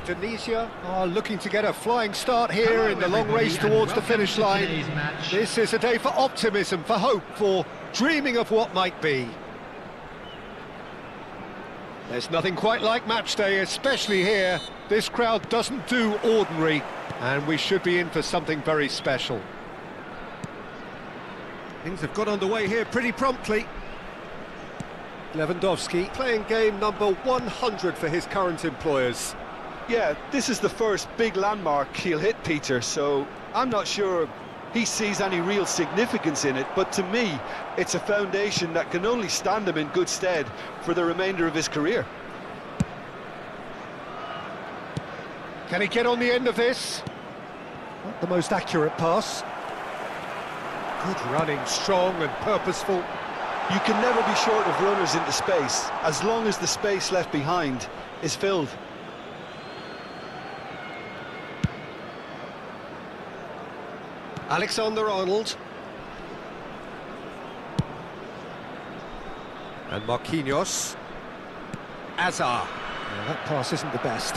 Indonesia are looking to get a flying start here in the long race towards the finish line. This is a day for optimism, for hope, for dreaming of what might be. There's nothing quite like match day, especially here. This crowd doesn't do ordinary, and we should be in for something very special. Things have got underway here pretty promptly. Lewandowski playing game number 100 for his current employers. Yeah, this is the first big landmark he'll hit, Peter, so I'm not sure he sees any real significance in it, but to me, it's a foundation that can only stand him in good stead for the remainder of his career. Can he get on the end of this? Not the most accurate pass. Good running, strong and purposeful. You can never be short of runners into space, as long as the space left behind is filled. Alexander-Arnold. And Marquinhos. Azar. Well, that pass isn't the best.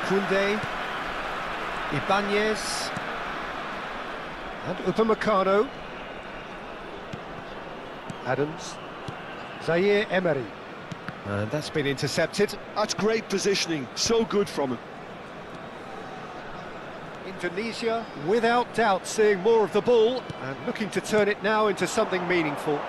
Koundé. Ibanez. And Upamecano. Adams. Zaire Emery. And that's been intercepted. That's great positioning, so good from him. Indonesia, without doubt, seeing more of the ball and looking to turn it now into something meaningful.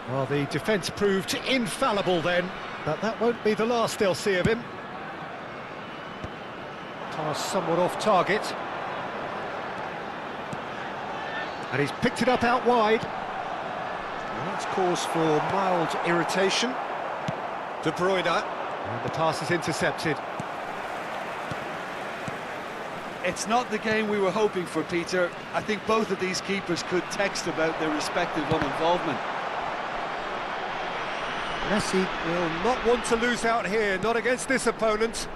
Well, the defence proved infallible then, but that won't be the last they'll see of him. Pass somewhat off target. And he's picked it up out wide. And that's cause for mild irritation. De Bruyne. And the pass is intercepted. It's not the game we were hoping for, Peter. I think both of these keepers could text about their respective uninvolvement. Messi will not want to lose out here, not against this opponent.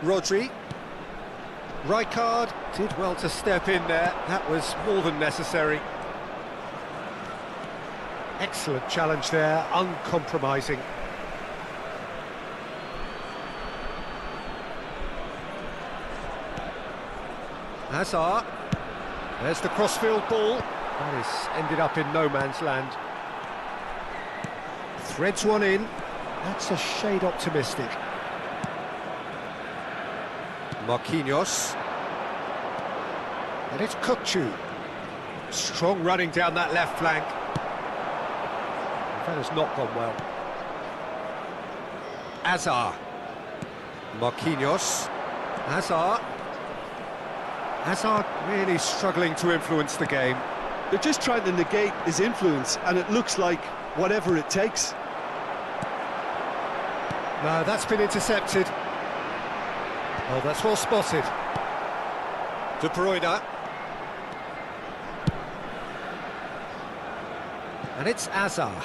Rodri. Rijkaard did well to step in there, that was more than necessary. Excellent challenge there, uncompromising. Hazard. There's the crossfield ball. That is ended up in no man's land. Threads one in. That's a shade optimistic. Marquinhos. And it's Kukçu. Strong running down that left flank. That has not gone well. Azar. Marquinhos. Hazard. Hazard really struggling to influence the game. They're just trying to negate his influence, and it looks like whatever it takes. No, that's been intercepted. Oh, that's well spotted. De Bruyne. And it's Azar.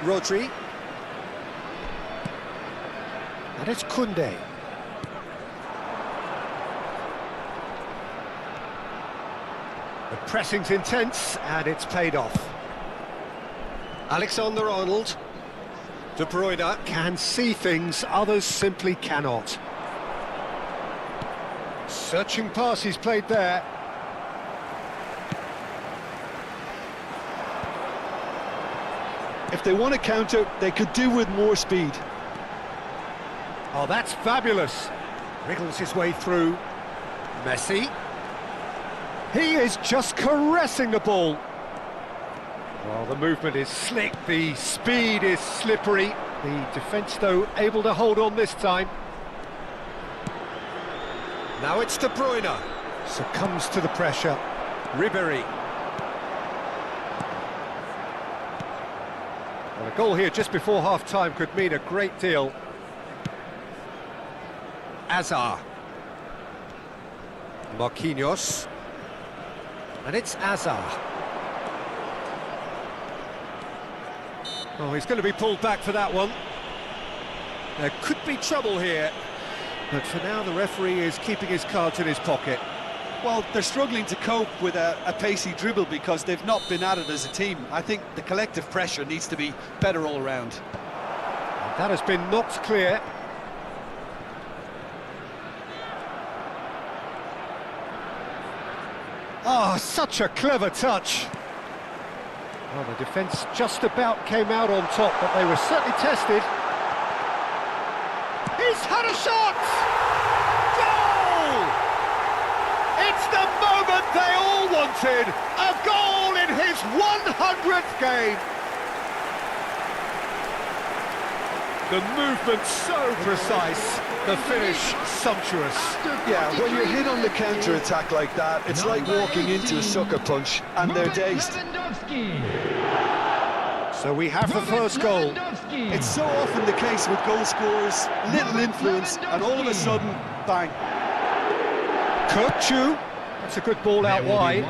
Rodri. And it's Koundé. The pressing's intense, and it's paid off. Alexander-Arnold. De Bruyne can see things others simply cannot. Searching pass he's played there. If they want to counter, they could do with more speed. Oh, that's fabulous. Wriggles his way through. Messi. He is just caressing the ball. Well, the movement is slick, the speed is slippery. The defence, though, able to hold on this time. Now it's De Bruyne. Succumbs to the pressure. Ribéry. Well, a goal here just before half-time could mean a great deal. Azar. Marquinhos. And it's Azar. Oh, he's going to be pulled back for that one. There could be trouble here. But for now, the referee is keeping his cards in his pocket. Well, they're struggling to cope with a pacey dribble because they've not been at it as a team. I think the collective pressure needs to be better all around. And that has been knocked clear. Oh, such a clever touch. Well, the defence just about came out on top, but they were certainly tested. He's had a shot! Goal! It's the moment they all wanted! A goal in his 100th game! The movement so precise, the finish sumptuous. Yeah, when you're hit on the counter-attack like that, it's like walking into a sucker punch, and they're dazed. So we have the first goal. It's so often the case with goal scorers, little influence, and all of a sudden, bang. Kirkchu, that's a good ball out wide.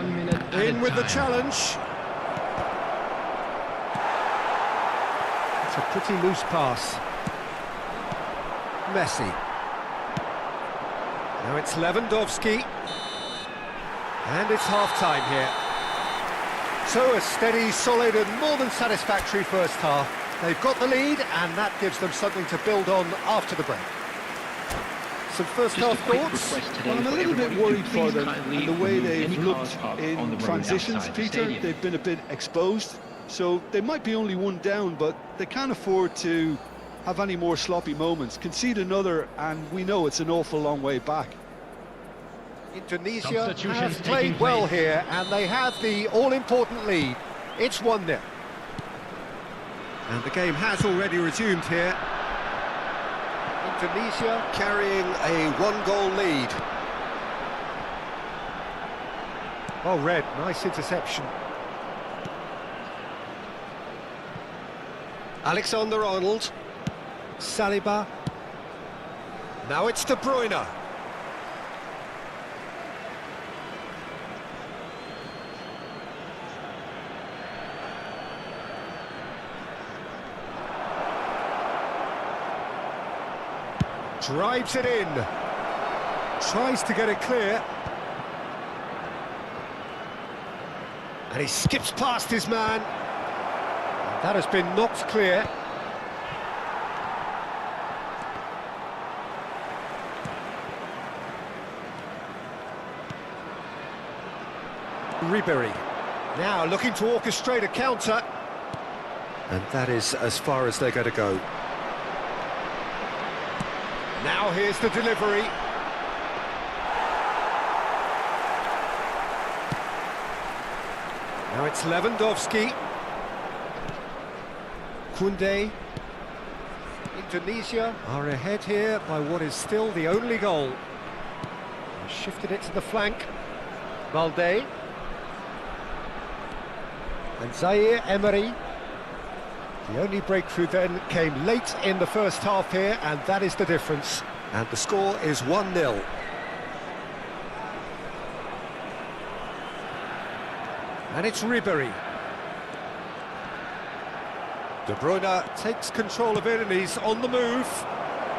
In with the challenge. It's a pretty loose pass. Messi. Now it's Lewandowski. And it's half-time here. So a steady, solid and more than satisfactory first half. They've got the lead and that gives them something to build on after the break. Some first half thoughts? Well, I'm a little bit worried for them and the way they've looked in transitions, Peter. They've been a bit exposed, so they might be only one down, but they can't afford to have any more sloppy moments. Concede another and we know it's an awful long way back. Indonesia have played well here and they have the all-important lead. It's 1-0. And the game has already resumed here. Indonesia carrying a one-goal lead. Oh, Red, nice interception. Alexander-Arnold. Saliba. Now it's De Bruyne. Drives it in. Tries to get it clear. And he skips past his man. And that has been knocked clear. Ribéry. Now looking to orchestrate a counter. And that is as far as they're going to go. Now here's the delivery. Now it's Lewandowski. Koundé. Indonesia are ahead here by what is still the only goal. They shifted it to the flank. Balde. And Zaire Emery. The only breakthrough then came late in the first half here, and that is the difference. And the score is 1-0. And it's Ribery. De Bruyne takes control of it and he's on the move.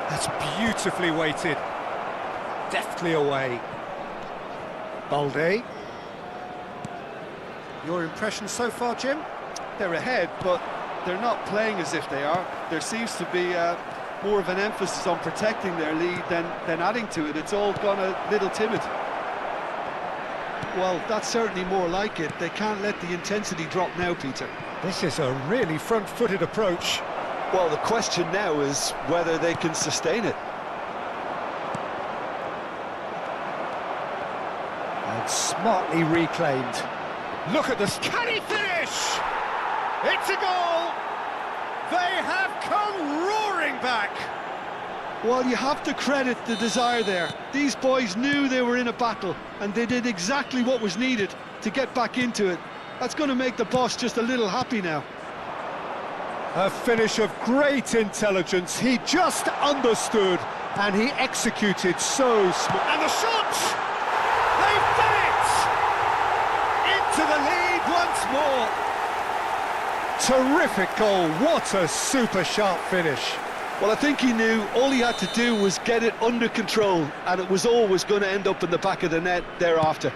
That's beautifully weighted. Deftly away. Balde. Your impression so far, Jim? They're ahead, but they're not playing as if they are. There seems to be more of an emphasis on protecting their lead than adding to it. It's all gone a little timid. Well, that's certainly more like it. They can't let the intensity drop now, Peter. This is a really front-footed approach. Well, the question now is whether they can sustain it. And smartly reclaimed. Look at this. Can he finish? It's a goal! They have come roaring back! Well, you have to credit the desire there. These boys knew they were in a battle, and they did exactly what was needed to get back into it. That's going to make the boss just a little happy now. A finish of great intelligence. He just understood, and he executed so smooth. And the shot! They've done it! Into the lead once more. Terrific goal. What a super sharp finish. Well, I think he knew all he had to do was get it under control, and it was always going to end up in the back of the net thereafter.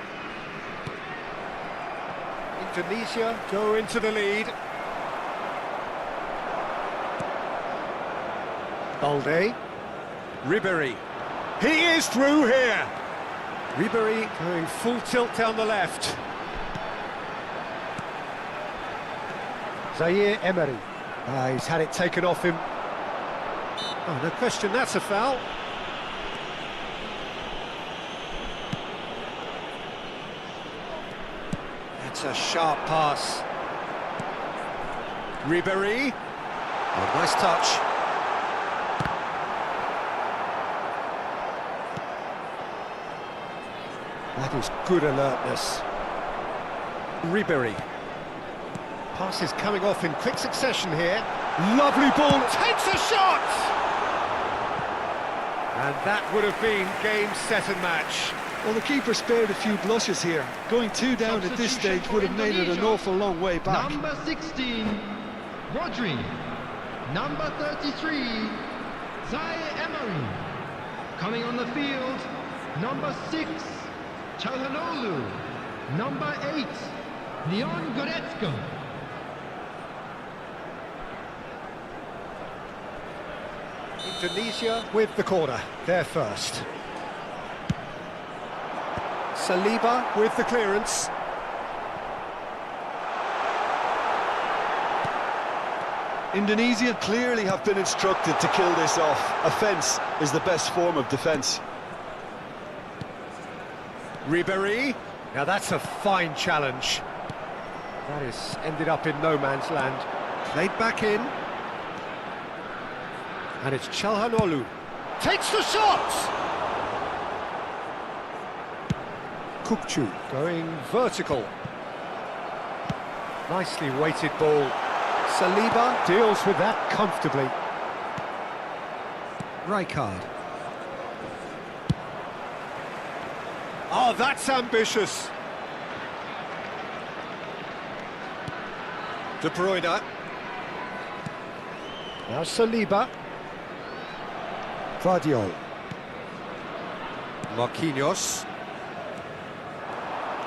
Indonesia go into the lead. Balde. Ribery. He is through here. Ribery going full tilt down the left. Zaire Emery. He's had it taken off him. Oh, no question, that's a foul. That's a sharp pass. Ribery. Oh, nice touch. That is good alertness. Ribery. Pass is coming off in quick succession here. Lovely ball, takes a shot! And that would have been game, set and match. Well, the keeper spared a few blushes here. Going 2 down at this stage would have made it an awful long way back. Number 16, Rodri. Number 33, Zaire Emery. Coming on the field, number 6, Çalhanoğlu. Number 8, Leon Goretzka. Indonesia with the corner, they're first. Saliba with the clearance. Indonesia clearly have been instructed to kill this off. Offence is the best form of defence. Ribery. Now that's a fine challenge. That is ended up in no man's land. Played back in. And it's Çalhanoğlu. Takes the shot! Kukçu going vertical. Nicely weighted ball. Saliba deals with that comfortably. Rijkaard. Oh, that's ambitious. De Bruyne. Now Saliba. Guardiola. Marquinhos.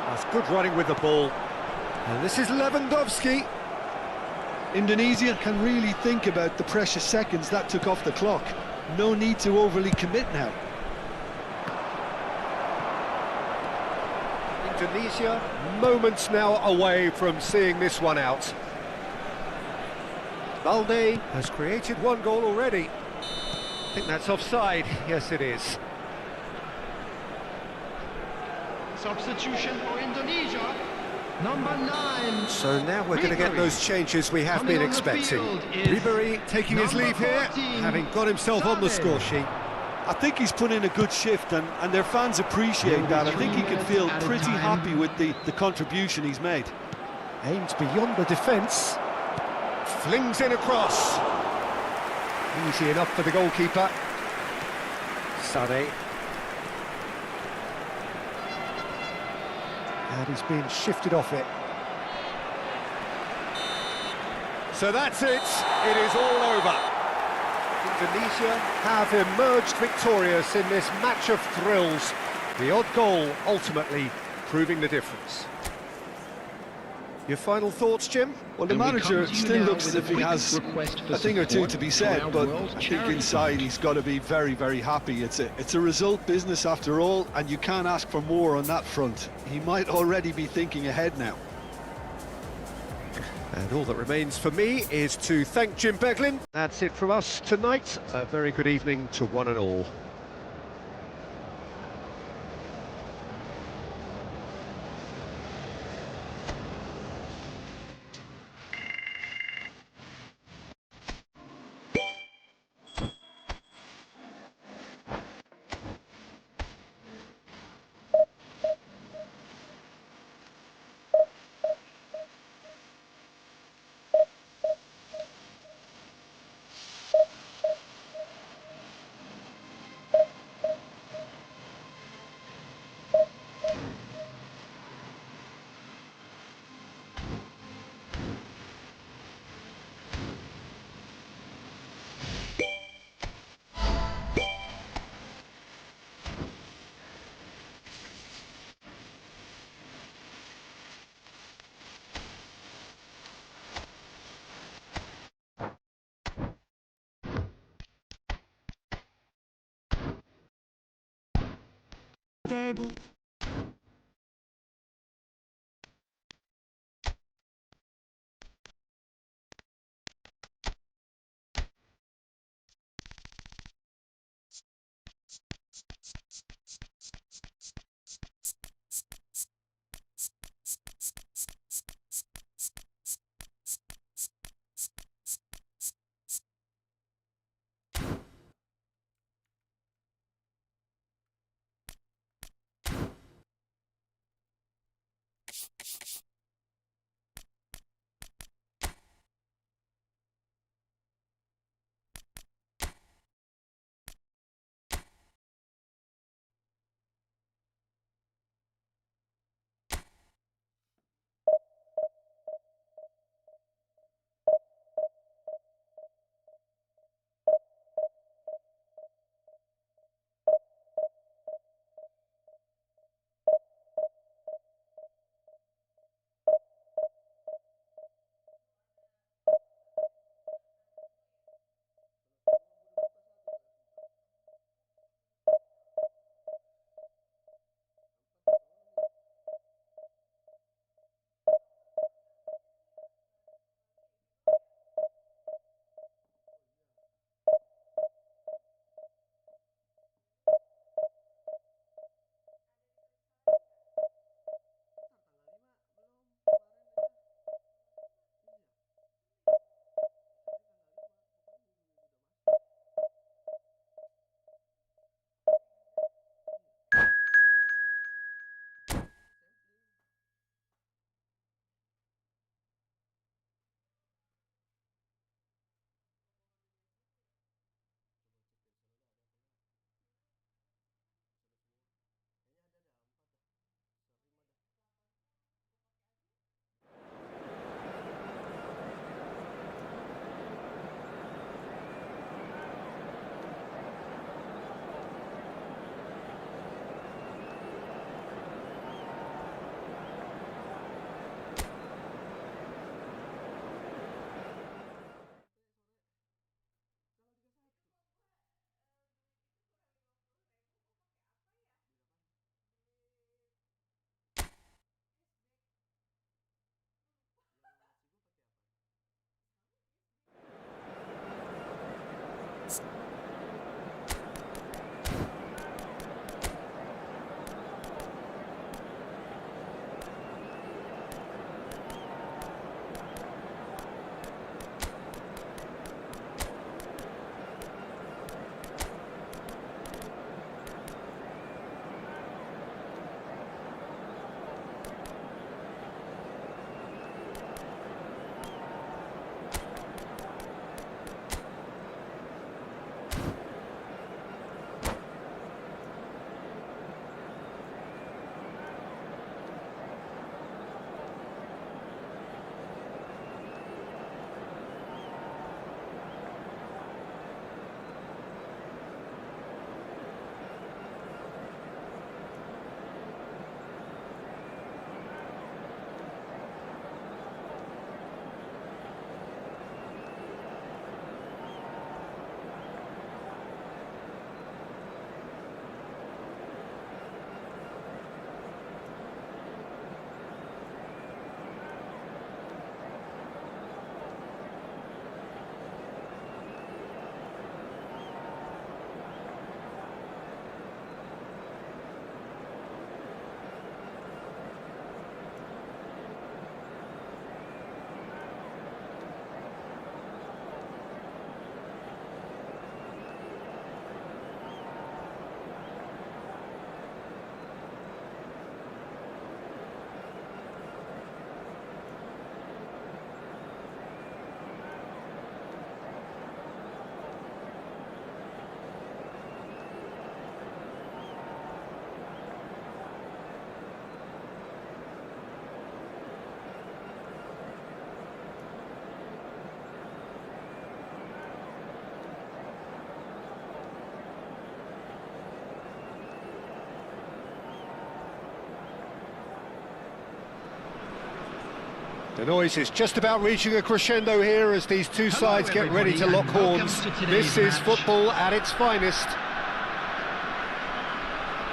That's good running with the ball. And this is Lewandowski. Indonesia can really think about the precious seconds that took off the clock. No need to overly commit now. Indonesia moments now away from seeing this one out. Balde has created one goal already. I think that's offside. Yes, it is. Substitution for Indonesia, number 9. So now we're going to get those changes we have been expecting. Ribery taking his leave here, having got himself on the score sheet. I think he's put in a good shift, and their fans appreciate that. I think he can feel pretty happy with the contribution he's made. Aimed beyond the defence. Flings in across. Easy enough for the goalkeeper. Sané. And he's been shifted off it. So that's it. It is all over. Indonesia have emerged victorious in this match of thrills. The odd goal ultimately proving the difference. Your final thoughts, Jim? Well, the manager still looks as if he has a thing or two to be said, but I think inside he's got to be very, very happy. It's a result business after all, and you can't ask for more on that front. He might already be thinking ahead now. And all that remains for me is to thank Jim Beglin. That's it from us tonight. A very good evening to one and all. The noise is just about reaching a crescendo here as these two sides get ready to lock horns. This is football at its finest.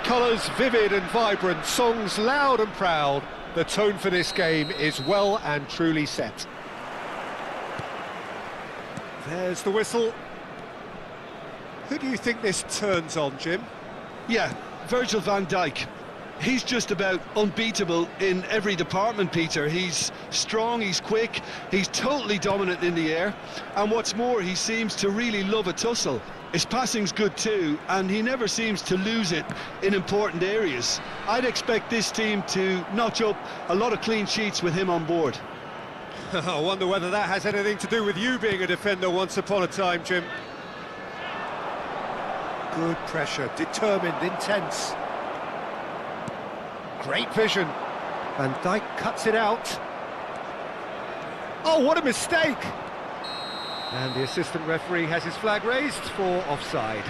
Colours vivid and vibrant, songs loud and proud. The tone for this game is well and truly set. There's the whistle. Who do you think this turns on, Jim? Yeah, Virgil van Dijk. He's just about unbeatable in every department, Peter. He's strong, he's quick, he's totally dominant in the air, and what's more, he seems to really love a tussle. His passing's good too, and he never seems to lose it in important areas. I'd expect this team to notch up a lot of clean sheets with him on board. I wonder whether that has anything to do with you being a defender once upon a time, Jim. Good pressure, determined, intense. Great vision. Van Dijk cuts it out. Oh, what a mistake! And the assistant referee has his flag raised for offside.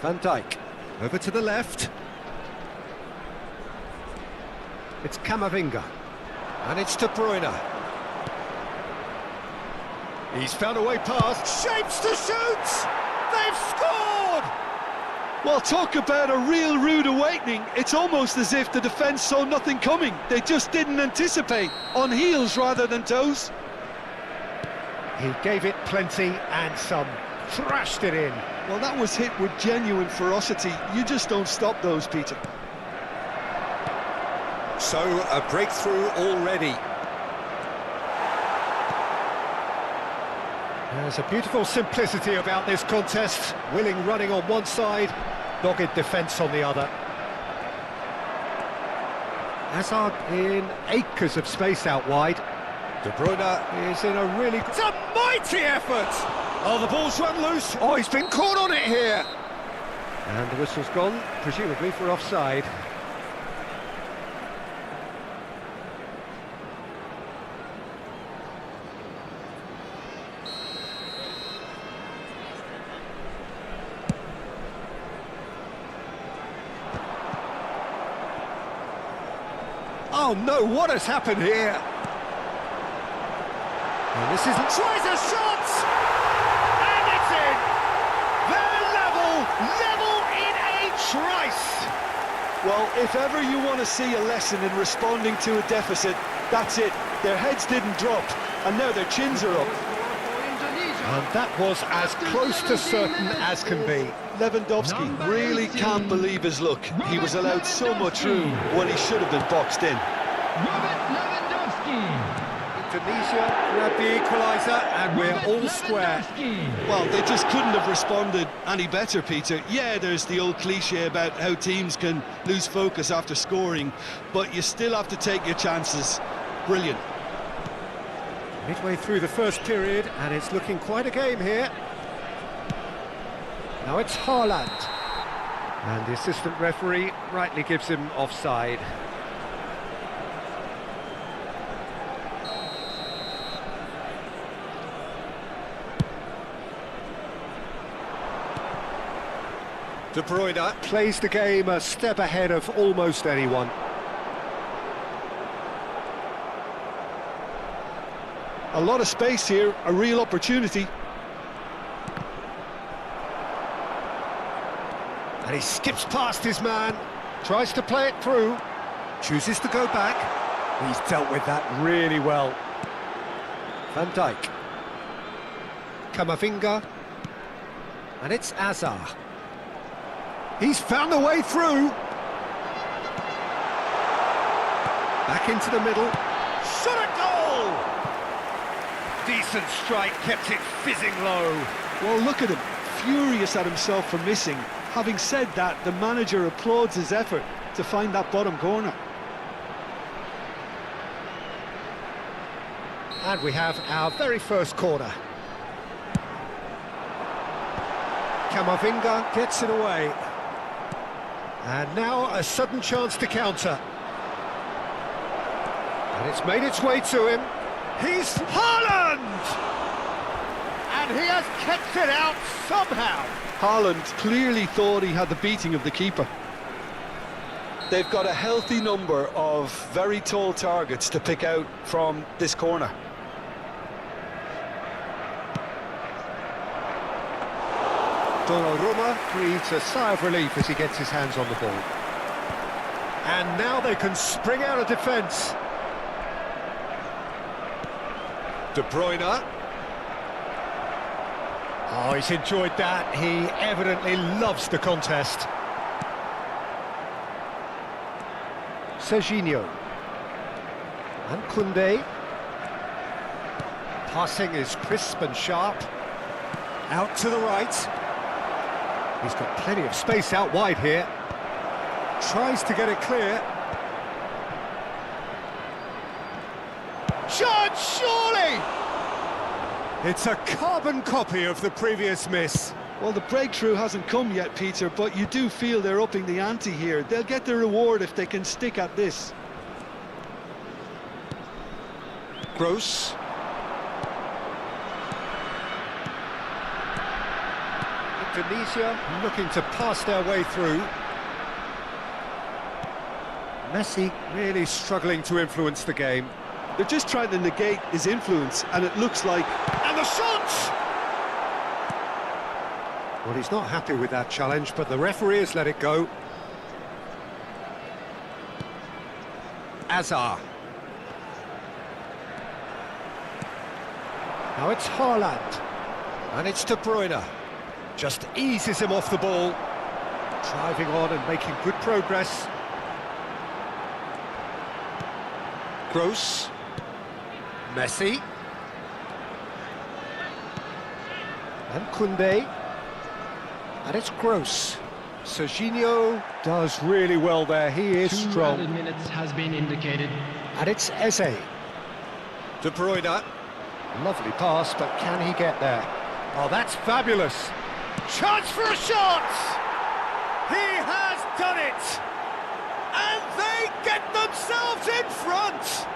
Van Dijk, over to the left. It's Camavinga. And it's De Bruyne. He's found a way past, shapes to shoot! They've scored! Well, talk about a real rude awakening. It's almost as if the defence saw nothing coming. They just didn't anticipate, on heels rather than toes. He gave it plenty and some, thrashed it in. Well, that was hit with genuine ferocity. You just don't stop those, Peter. So, a breakthrough already. There's a beautiful simplicity about this contest. Willing running on one side, dogged defence on the other. Hazard in acres of space out wide. De Bruyne is in a really... It's a mighty effort! Oh, the ball's run loose. Oh, he's been caught on it here. And the whistle's gone, presumably for offside. Oh no, what has happened here? And this isn't... Tries a shot! And it's in! They're level in a trice! Well, if ever you want to see a lesson in responding to a deficit, that's it. Their heads didn't drop, and now their chins are up. And that was as close to certain as can be. Lewandowski really can't believe his luck. He was allowed so much room when he should have been boxed in. Robert Lewandowski. Tunisia grabbed the equaliser, and we're all square. Well, they just couldn't have responded any better, Peter. Yeah, there's the old cliche about how teams can lose focus after scoring, but you still have to take your chances. Brilliant. Midway through the first period, and it's looking quite a game here. Now it's Haaland. And the assistant referee rightly gives him offside. De Bruyne plays the game a step ahead of almost anyone. A lot of space here, a real opportunity. And he skips past his man, tries to play it through, chooses to go back. He's dealt with that really well. Van Dijk. Camavinga. And it's Hazard. He's found a way through. Back into the middle. Shot at goal! Decent strike, kept it fizzing low. Well, look at him, furious at himself for missing. Having said that, the manager applauds his effort to find that bottom corner. And we have our very first corner. Camavinga gets it away. And now a sudden chance to counter. And it's made its way to him. He's Haaland! And he has kept it out somehow. Haaland clearly thought he had the beating of the keeper. They've got a healthy number of very tall targets to pick out from this corner. Donnarumma breathes a sigh of relief as he gets his hands on the ball. And now they can spring out of defence. De Bruyne. Oh, he's enjoyed that. He evidently loves the contest. Serginho. And Koundé. Passing is crisp and sharp. Out to the right. He's got plenty of space out wide here. Tries to get it clear. Shot, surely! It's a carbon copy of the previous miss. Well, the breakthrough hasn't come yet, Peter, but you do feel they're upping the ante here. They'll get their reward if they can stick at this. Gross. Indonesia looking to pass their way through. Messi really struggling to influence the game. They're just trying to negate his influence, and it looks like... And the shot! Well, he's not happy with that challenge, but the referee has let it go. Azar. Now it's Haaland. And it's De Bruyne. Just eases him off the ball. Driving on and making good progress. Gross. Messi. And Koundé. And it's Gross. Serginho does really well there. He is 2 strong. added minutes has been indicated. And it's Eze. De Bruyne. Lovely pass, but can he get there? Oh, that's fabulous. Chance for a shot! He has done it! And they get themselves in front!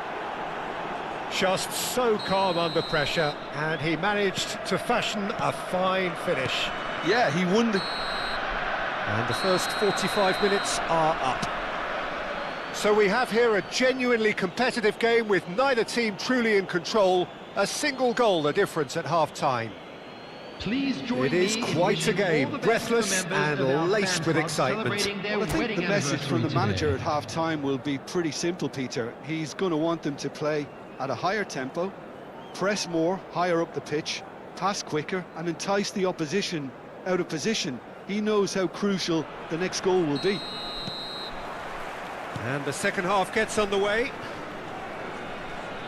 Just so calm under pressure, and he managed to fashion a fine finish. Yeah, he won the... And the first 45 minutes are up. So we have here a genuinely competitive game with neither team truly in control. A single goal the difference at half-time. Please join It is me in quite a wishing game, all the best to the breathless members of our and laced fan with club excitement. celebrating their Well, I think wedding the message from the anniversary manager today. at half-time will be pretty simple, Peter. He's going to want them to play at a higher tempo, press more, higher up the pitch, pass quicker, and entice the opposition out of position. He knows how crucial the next goal will be. And the second half gets underway.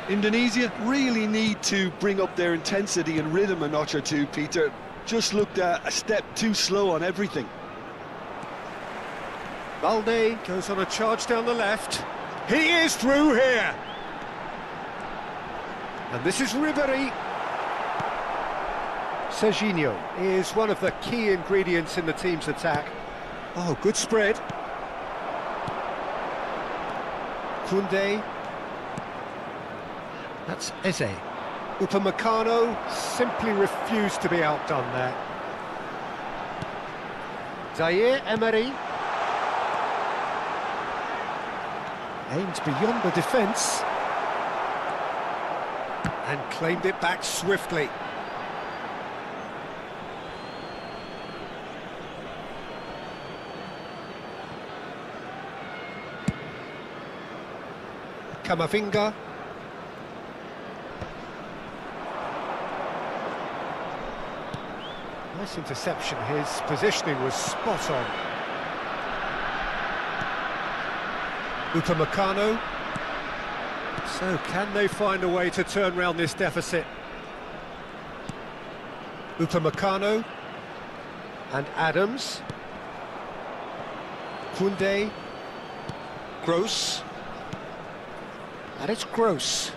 Indonesia really need to bring up their intensity and rhythm a notch or two, Peter. Just looked a step too slow on everything. Balde goes on a charge down the left. He is through here. And this is Ribéry. Serginho is one of the key ingredients in the team's attack. Oh, good spread. Koundé. That's Eze. Upamecano simply refused to be outdone there. Zaire Emery. Aimed beyond the defence. And claimed it back swiftly. Camavinga. Nice interception, his positioning was spot on. Upamecano. So can they find a way to turn round this deficit? Upamecano. And Adams. Koundé. Gross. And it's Gross.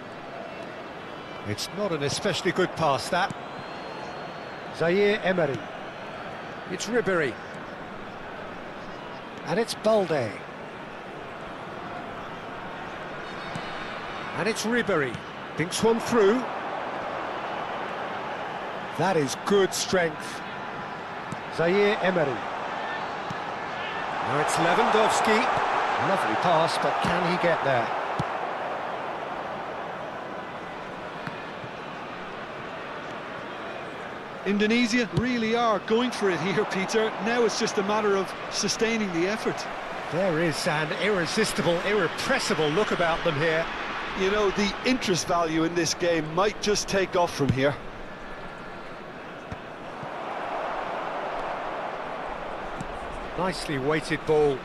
It's not an especially good pass, that. Zaire Emery. It's Ribéry. And it's Balde. And it's Ribéry. Thinks one through. That is good strength. Zaire Emery. Now it's Lewandowski. Lovely pass, but can he get there? Indonesia really are going for it here, Peter. Now it's just a matter of sustaining the effort. There is an irresistible, irrepressible look about them here. You know, the interest value in this game might just take off from here. Nicely weighted ball.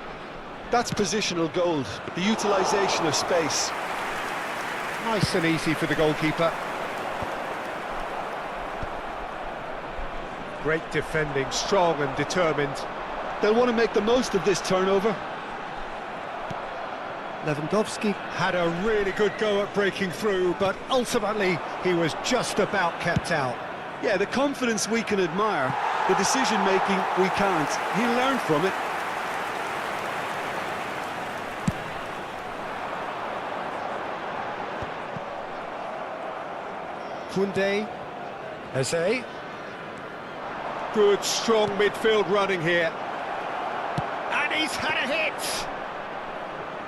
That's positional gold, the utilisation of space. Nice and easy for the goalkeeper. Great defending, strong and determined. They'll want to make the most of this turnover. Lewandowski had a really good go at breaking through, but ultimately he was just about kept out. Yeah, the confidence we can admire, the decision-making we can't. He learned from it. Koundé, Eze. Good, strong midfield running here. And he's had a hit!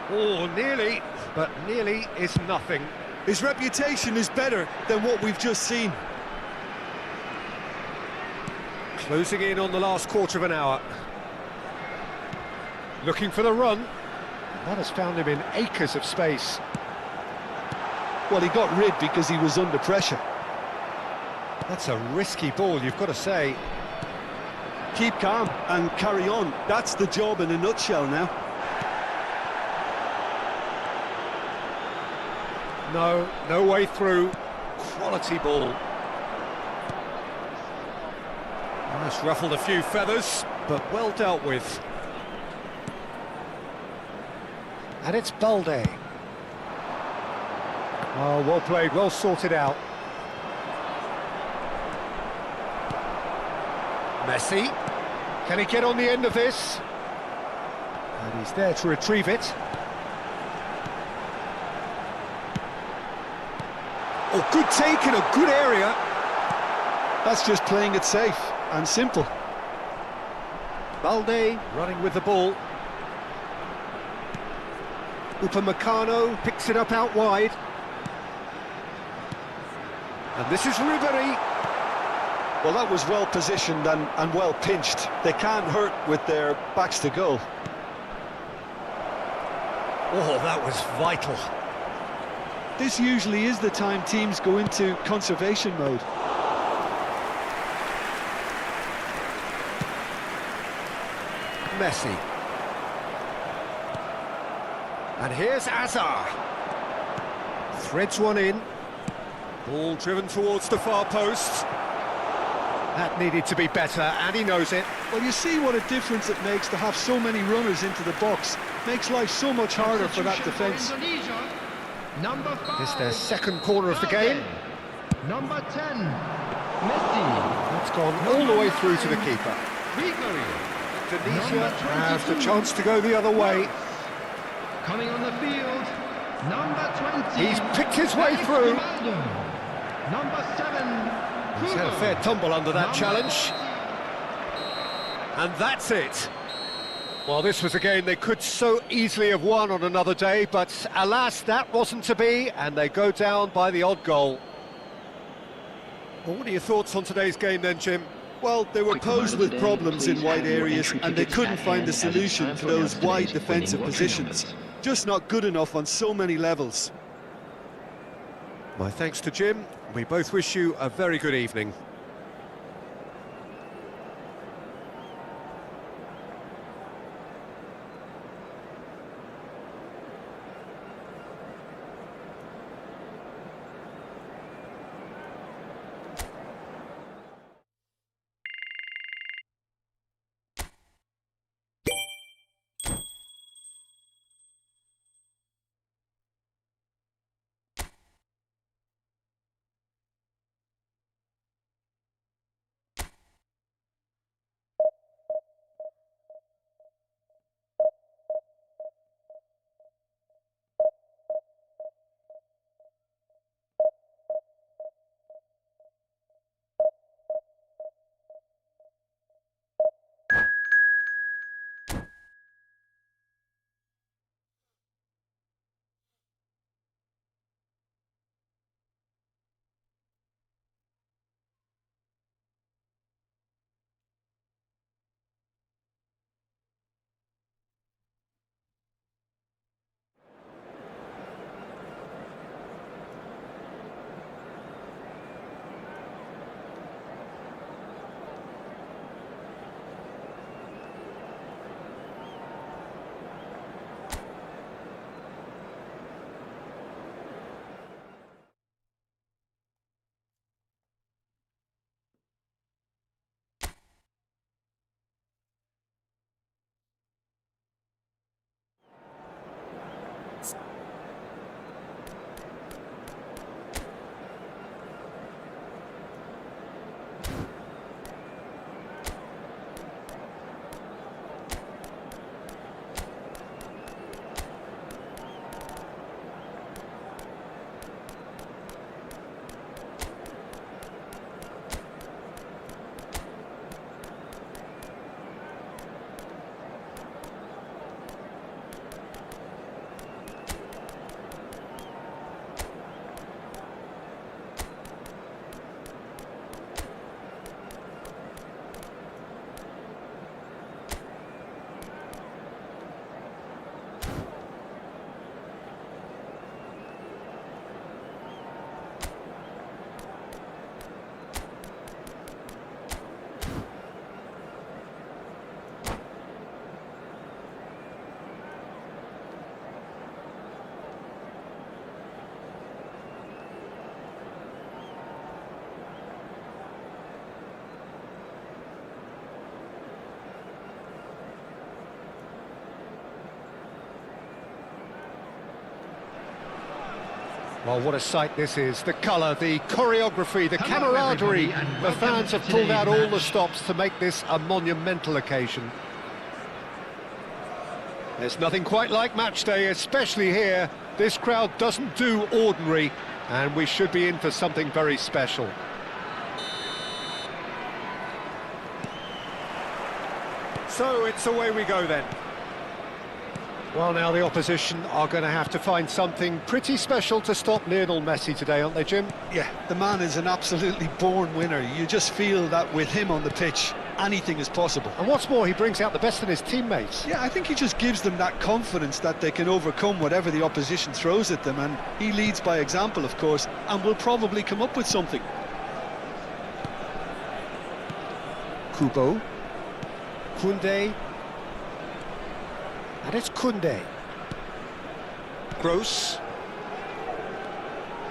Oh, nearly, but nearly is nothing. His reputation is better than what we've just seen. Closing in on the last quarter of an hour. Looking for the run. That has found him in acres of space. Well, he got rid because he was under pressure. That's a risky ball, you've got to say. Keep calm and carry on. That's the job in a nutshell now. No way through. Quality ball. Almost ruffled a few feathers, but well dealt with. And it's Balde. Oh, well played, well sorted out. Messi. Can he get on the end of this? And he's there to retrieve it. Oh, good take in a good area. That's just playing it safe and simple. Balde running with the ball. Upamecano picks it up out wide. And this is Ribery. Well, that was well positioned and well pinched. They can't hurt with their backs to goal. Oh, that was vital. This usually is the time teams go into conservation mode. Messi. And here's Azar. Threads one in. Ball driven towards the far post. That needed to be better, and he knows it. Well, you see what a difference it makes to have so many runners into the box. Makes life so much harder for that defence. Number 5. This is their second corner of the game. Number 10, Messi. That's gone all the way through to the keeper. Ribery. Indonesia have the chance to go the other way. Coming on the field, number 20. He's picked his way through. Number 7. He's had a fair tumble under that challenge. And that's it. Well, this was a game they could so easily have won on another day, but alas, that wasn't to be, and they go down by the odd goal. Well, what are your thoughts on today's game then, Jim? Well, they were posed with problems in wide areas and they couldn't find a solution to those wide defensive positions. Just not good enough on so many levels. My thanks to Jim. We both wish you a very good evening. Well, what a sight this is. The colour, the choreography, the Hello, camaraderie. everybody, and The welcome fans to have pulled out today's all the match. stops to make this a monumental occasion. There's nothing quite like match day, especially here. This crowd doesn't do ordinary, and we should be in for something very special. So it's away we go then. Well, now the opposition are going to have to find something pretty special to stop Lionel Messi today, aren't they, Jim? Yeah, the man is an absolutely born winner. You just feel that with him on the pitch, anything is possible. And what's more, he brings out the best in his teammates. Yeah, I think he just gives them that confidence that they can overcome whatever the opposition throws at them, and he leads by example, of course, and will probably come up with something. Kubo. Koundé. And it's Koundé. Gross.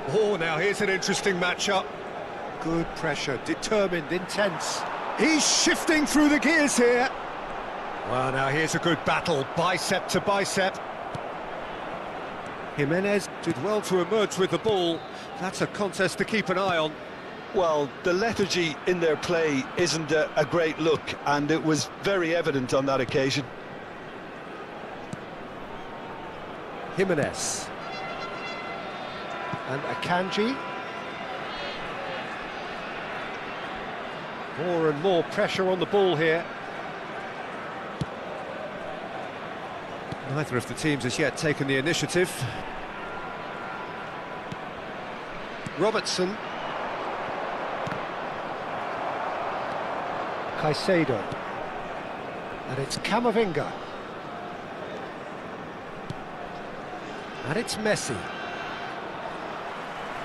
Oh, now here's an interesting matchup. Good pressure, determined, intense. He's shifting through the gears here. Well, now here's a good battle, bicep to bicep. Jimenez did well to emerge with the ball. That's a contest to keep an eye on. Well, the lethargy in their play isn't a great look, and it was very evident on that occasion. Jimenez. And Akanji. More and more pressure on the ball here. Neither of the teams has yet taken the initiative. Robertson. Caicedo. And it's Camavinga. And it's Messi.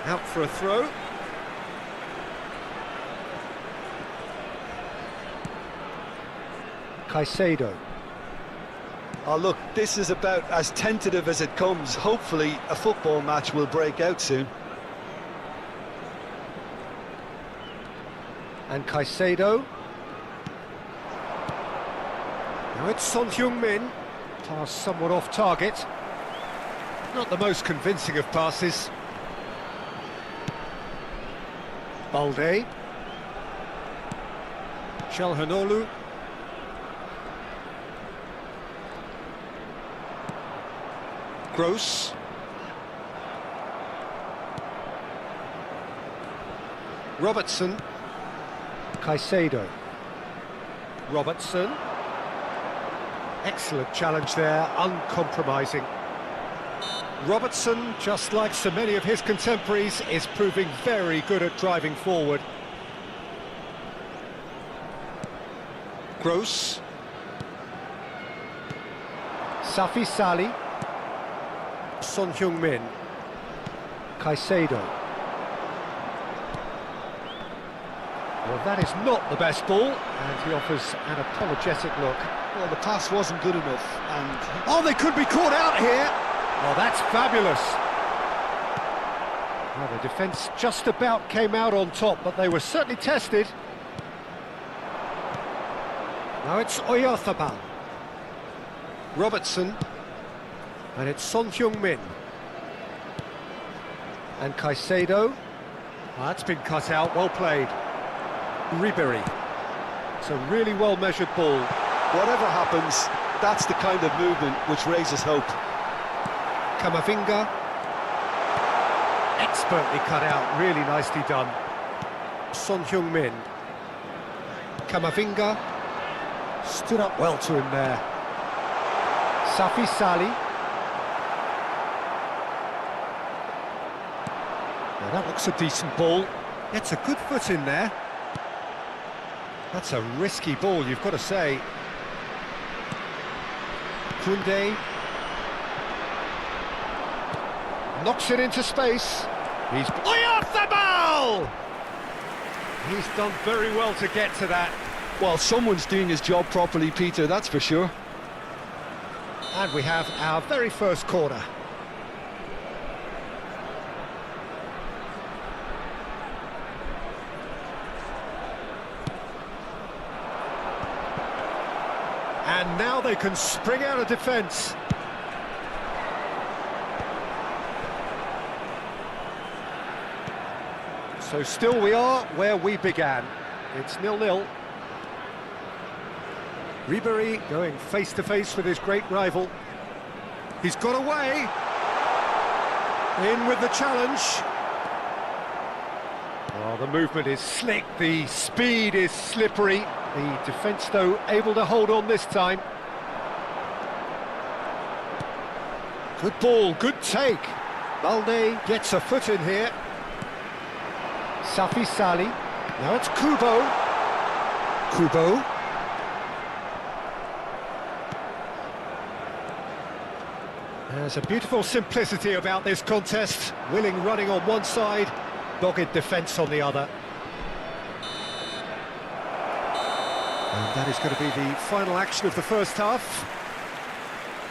Out for a throw. Caicedo. Oh, look, this is about as tentative as it comes. Hopefully, a football match will break out soon. And Caicedo. Now it's Son Heung-min. Pass somewhat off target. Not the most convincing of passes. Balde. Çalhanoğlu. Gross. Robertson. Caicedo. Robertson. Excellent challenge there, uncompromising. Robertson, just like so many of his contemporaries, is proving very good at driving forward. Gross. Safi Salih. Son Heung-min. Caicedo. Well, that is not the best ball, and he offers an apologetic look. Well, the pass wasn't good enough, and... Oh, they could be caught out here! Oh, that's fabulous! Well, the defence just about came out on top, but they were certainly tested. Now it's Oyarzabal. Robertson. And it's Son Heung-min. And Caicedo. Well, that's been cut out, well played. Ribéry. It's a really well-measured ball. Whatever happens, that's the kind of movement which raises hope. Camavinga. Expertly cut out, really nicely done. Son Heung-min. Camavinga. Stood up well to him there. Safi Salih. Now that looks a decent ball. Gets a good foot in there. That's a risky ball, you've got to say. Koundé. Knocks it into space. He's... Oyarzabal! He's done very well to get to that. Well, someone's doing his job properly, Peter, that's for sure. And we have our very first corner. And now they can spring out of defence. So still we are where we began. It's 0-0. Ribery going face-to-face with his great rival. He's got away. In with the challenge. Oh, the movement is slick, the speed is slippery. The defence, though, able to hold on this time. Good ball, good take. Balde gets a foot in here. Safi Sali. Now it's Kubo. Kubo. There's a beautiful simplicity about this contest. Willing running on one side, dogged defence on the other. And that is going to be the final action of the first half.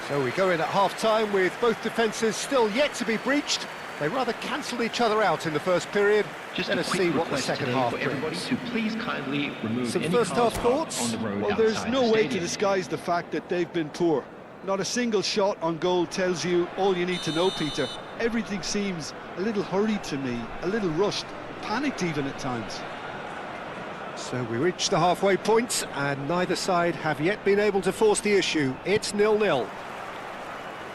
So we go in at half-time with both defences still yet to be breached. They rather cancelled each other out in the first period. Let us see what the second half brings. Everybody to please kindly remove Some any first half cars thoughts? on the road Well, there's outside no the way to stadium. disguise the fact that they've been poor. Not a single shot on goal tells you all you need to know, Peter. Everything seems a little hurried to me, a little rushed, panicked even at times. So we reach the halfway point, and neither side have yet been able to force the issue. It's 0-0.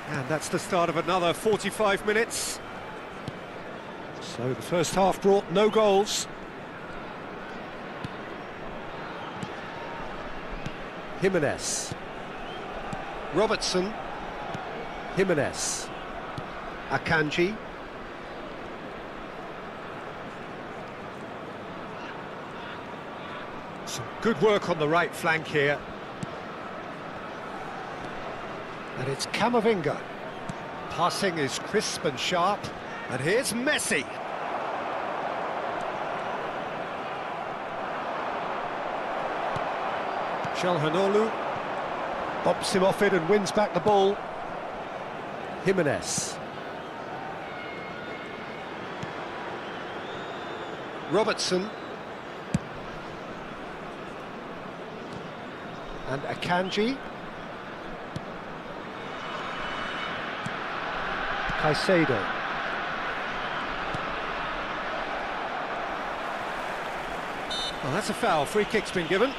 And that's the start of another 45 minutes. So the first half brought no goals. Jimenez. Robertson. Jimenez. Akanji. Some good work on the right flank here. And it's Camavinga. Passing is crisp and sharp. And here's Messi. Calhanoglu bops him off it and wins back the ball. Jimenez. Robertson. And Akanji. Caicedo. Well, that's a foul. Free kick's been given.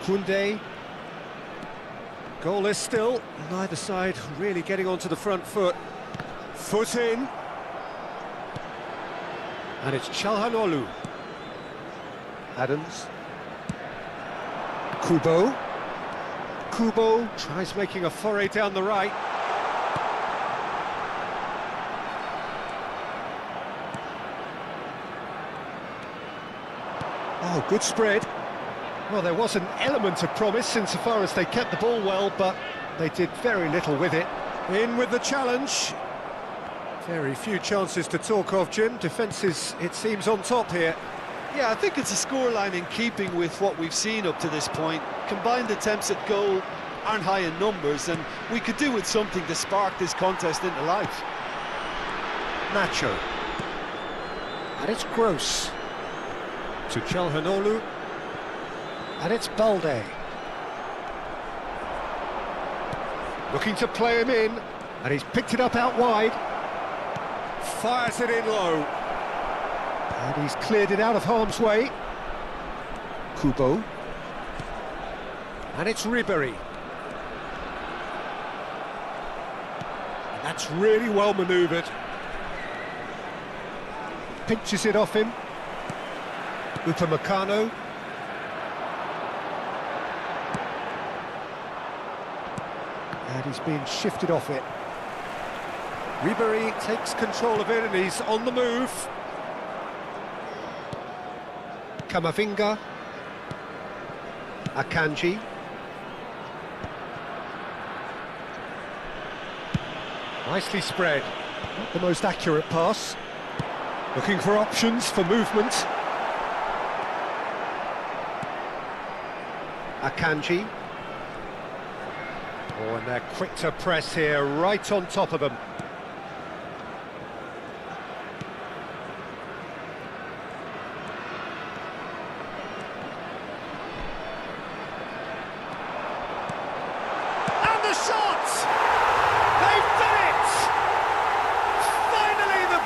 Koundé. Goalless still. Neither side really getting onto the front foot. Foot in. And it's Calhanoglu. Adams. Kubo. Kubo tries making a foray down the right. Oh, good spread. Well, there was an element of promise insofar as they kept the ball well, but they did very little with it. In with the challenge. Very few chances to talk of, Jim. Defence is, it seems, on top here. Yeah, I think it's a scoreline in keeping with what we've seen up to this point. Combined attempts at goal aren't high in numbers, and we could do with something to spark this contest into life. Nacho. And it's Gross. To Calhanoglu. And it's Balde. Looking to play him in, and he's picked it up out wide. Fires it in low. And he's cleared it out of harm's way. Kubo. And it's Ribery. And that's really well manoeuvred. Pinches it off him. Upamecano. And he's been shifted off it. Ribery takes control of it and he's on the move. Camavinga. Akanji. Nicely spread. Not the most accurate pass. Looking for options for movement. Akanji. Oh, and they're quick to press here, right on top of them. And the shot! They've done it! Finally the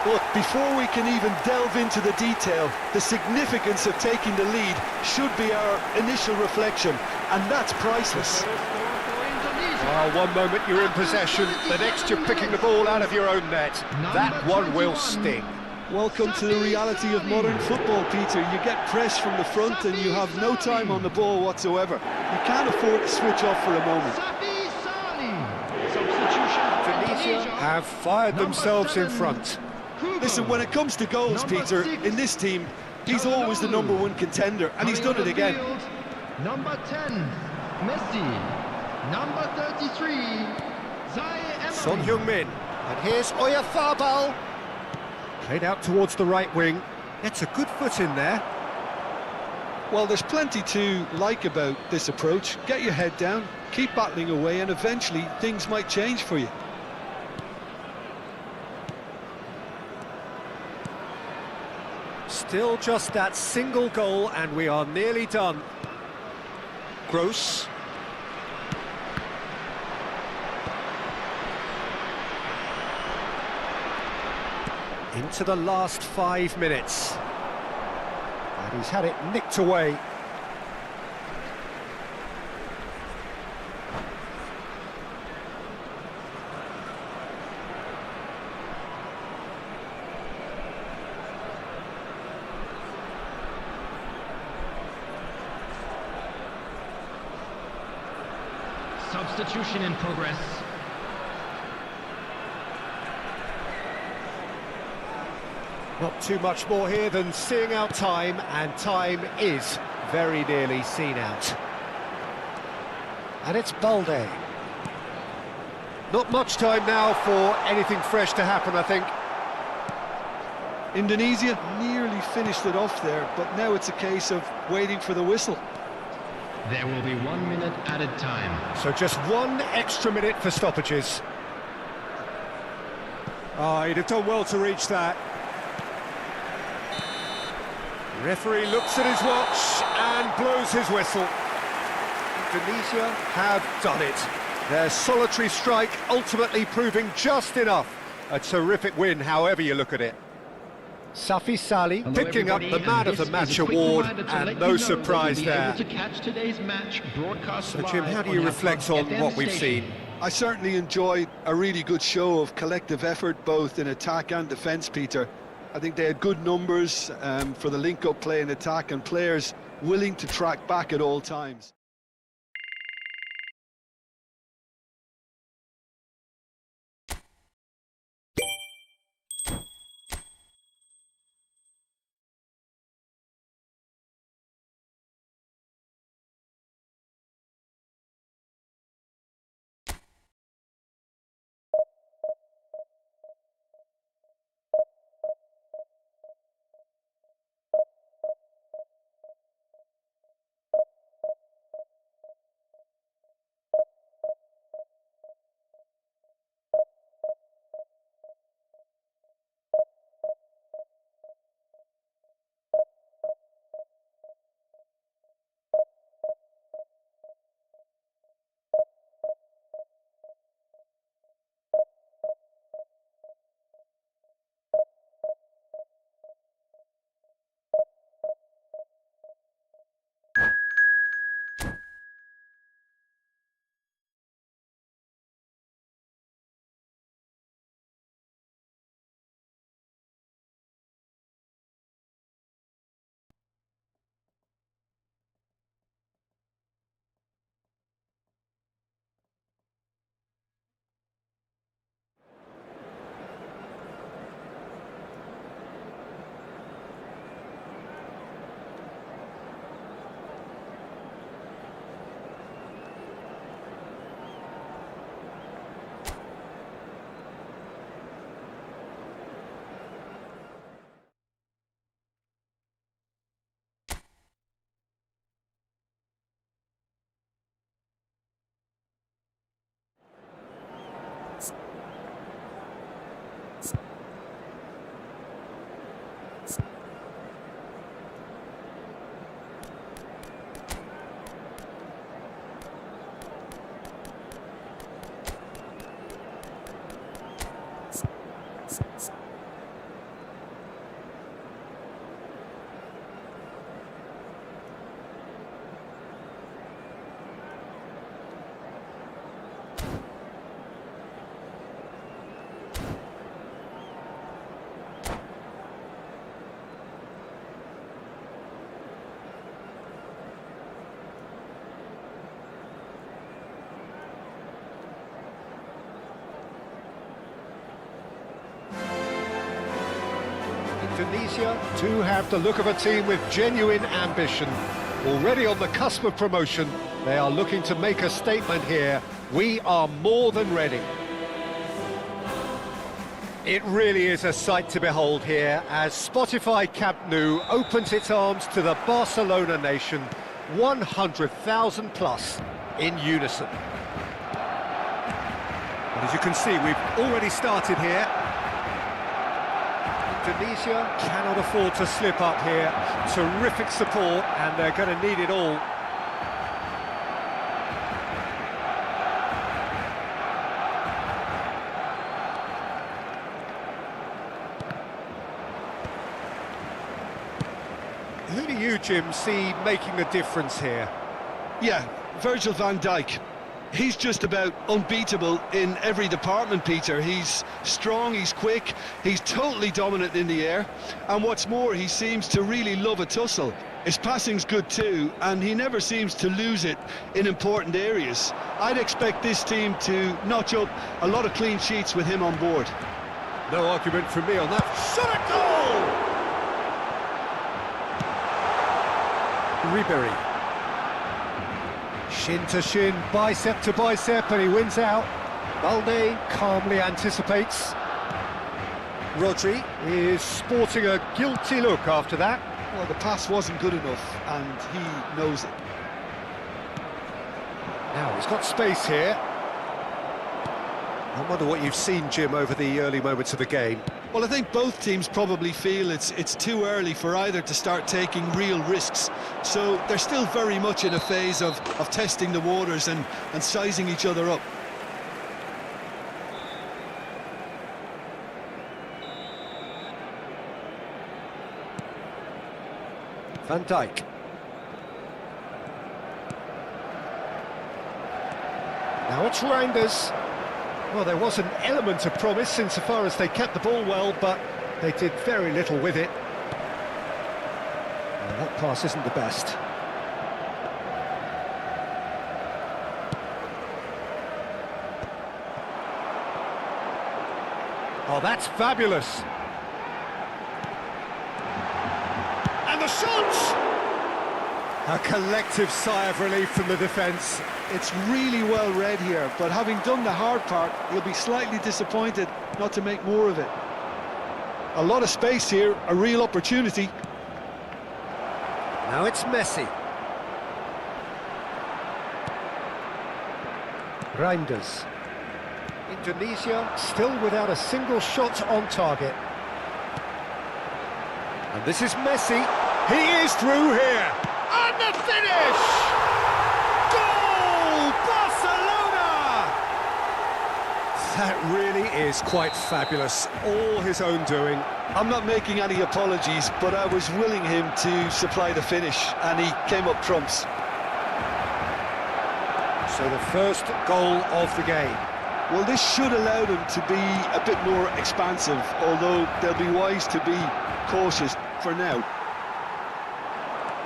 Look, before we can even delve into the detail, the significance of taking the lead should be our initial reflection, and that's priceless. Well, one moment you're in possession, the next you're picking the ball out of your own net. That one will sting. Welcome to the reality of modern football, Peter. You get pressed from the front and you have no time on the ball whatsoever. You can't afford to switch off for a moment. Tunisia have fired themselves in front. Listen, when it comes to goals, Peter, in this team, he's always the #1 contender, and he's done it again. Number 10, Messi. Number 33, Son Heung-min. And here's Oyarzabal. Played out towards the right wing. Gets a good foot in there. Well, there's plenty to like about this approach. Get your head down, keep battling away, and eventually things might change for you. Still just that single goal, and we are nearly done. Gross. Into the last 5 minutes. And he's had it nicked away. Substitution in progress. Not too much more here than seeing out time, and time is very nearly seen out. And it's Balde. Not much time now for anything fresh to happen, I think. Indonesia nearly finished it off there, but now it's a case of waiting for the whistle. There will be 1 minute added time. So just 1 extra minute for stoppages. Oh, he'd have done well to reach that. Referee looks at his watch and blows his whistle. Indonesia have done it. Their solitary strike ultimately proving just enough. A terrific win, however you look at it. Safi Salih Hello picking up everybody, the Man and of the this is Match a quick award, reminder to and let no you know surprise that you'll be there. able to catch today's match broadcast So Jim, live how do on you our reflect Club on FM what we've station. seen? I certainly enjoyed a really good show of collective effort, both in attack and defence, Peter. I think they had good numbers for the link-up play in attack, and players willing to track back at all times. Tunisia do have the look of a team with genuine ambition. Already on the cusp of promotion, they are looking to make a statement here. We are more than ready. It really is a sight to behold here as Spotify Camp Nou opens its arms to the Barcelona nation, 100,000 plus in unison. And as you can see, we've already started here. Indonesia cannot afford to slip up here. Terrific support, and they're going to need it all. Who do you, Jim, see making a difference here? Yeah, Virgil van Dijk. He's just about unbeatable in every department, Peter. He's strong, he's quick, he's totally dominant in the air, and what's more, he seems to really love a tussle. His passing's good too, and he never seems to lose it in important areas. I'd expect this team to notch up a lot of clean sheets with him on board. No argument from me on that. Shot at goal! Ribery. Shin to shin, bicep to bicep, and he wins out. Balde calmly anticipates. Rodri is sporting a guilty look after that. Well, the pass wasn't good enough, and he knows it. Now, he's got space here. I wonder what you've seen, Jim, over the early moments of the game. Well, I think both teams probably feel it's too early for either to start taking real risks. So they're still very much in a phase of testing the waters and sizing each other up. Van Dijk. Now it's Reinders. Well, there was an element of promise insofar as they kept the ball well, but they did very little with it. And that pass isn't the best. Oh, that's fabulous. And the shot! A collective sigh of relief from the defence. It's really well read here, but having done the hard part, he'll be slightly disappointed not to make more of it. A lot of space here, a real opportunity. Now it's Messi. Reinders. Indonesia still without a single shot on target. And this is Messi. He is through here. And the finish! Goal! Barcelona! That really is quite fabulous. All his own doing. I'm not making any apologies, but I was willing him to supply the finish, and he came up trumps. So the first goal of the game. Well, this should allow them to be a bit more expansive, although they'll be wise to be cautious for now.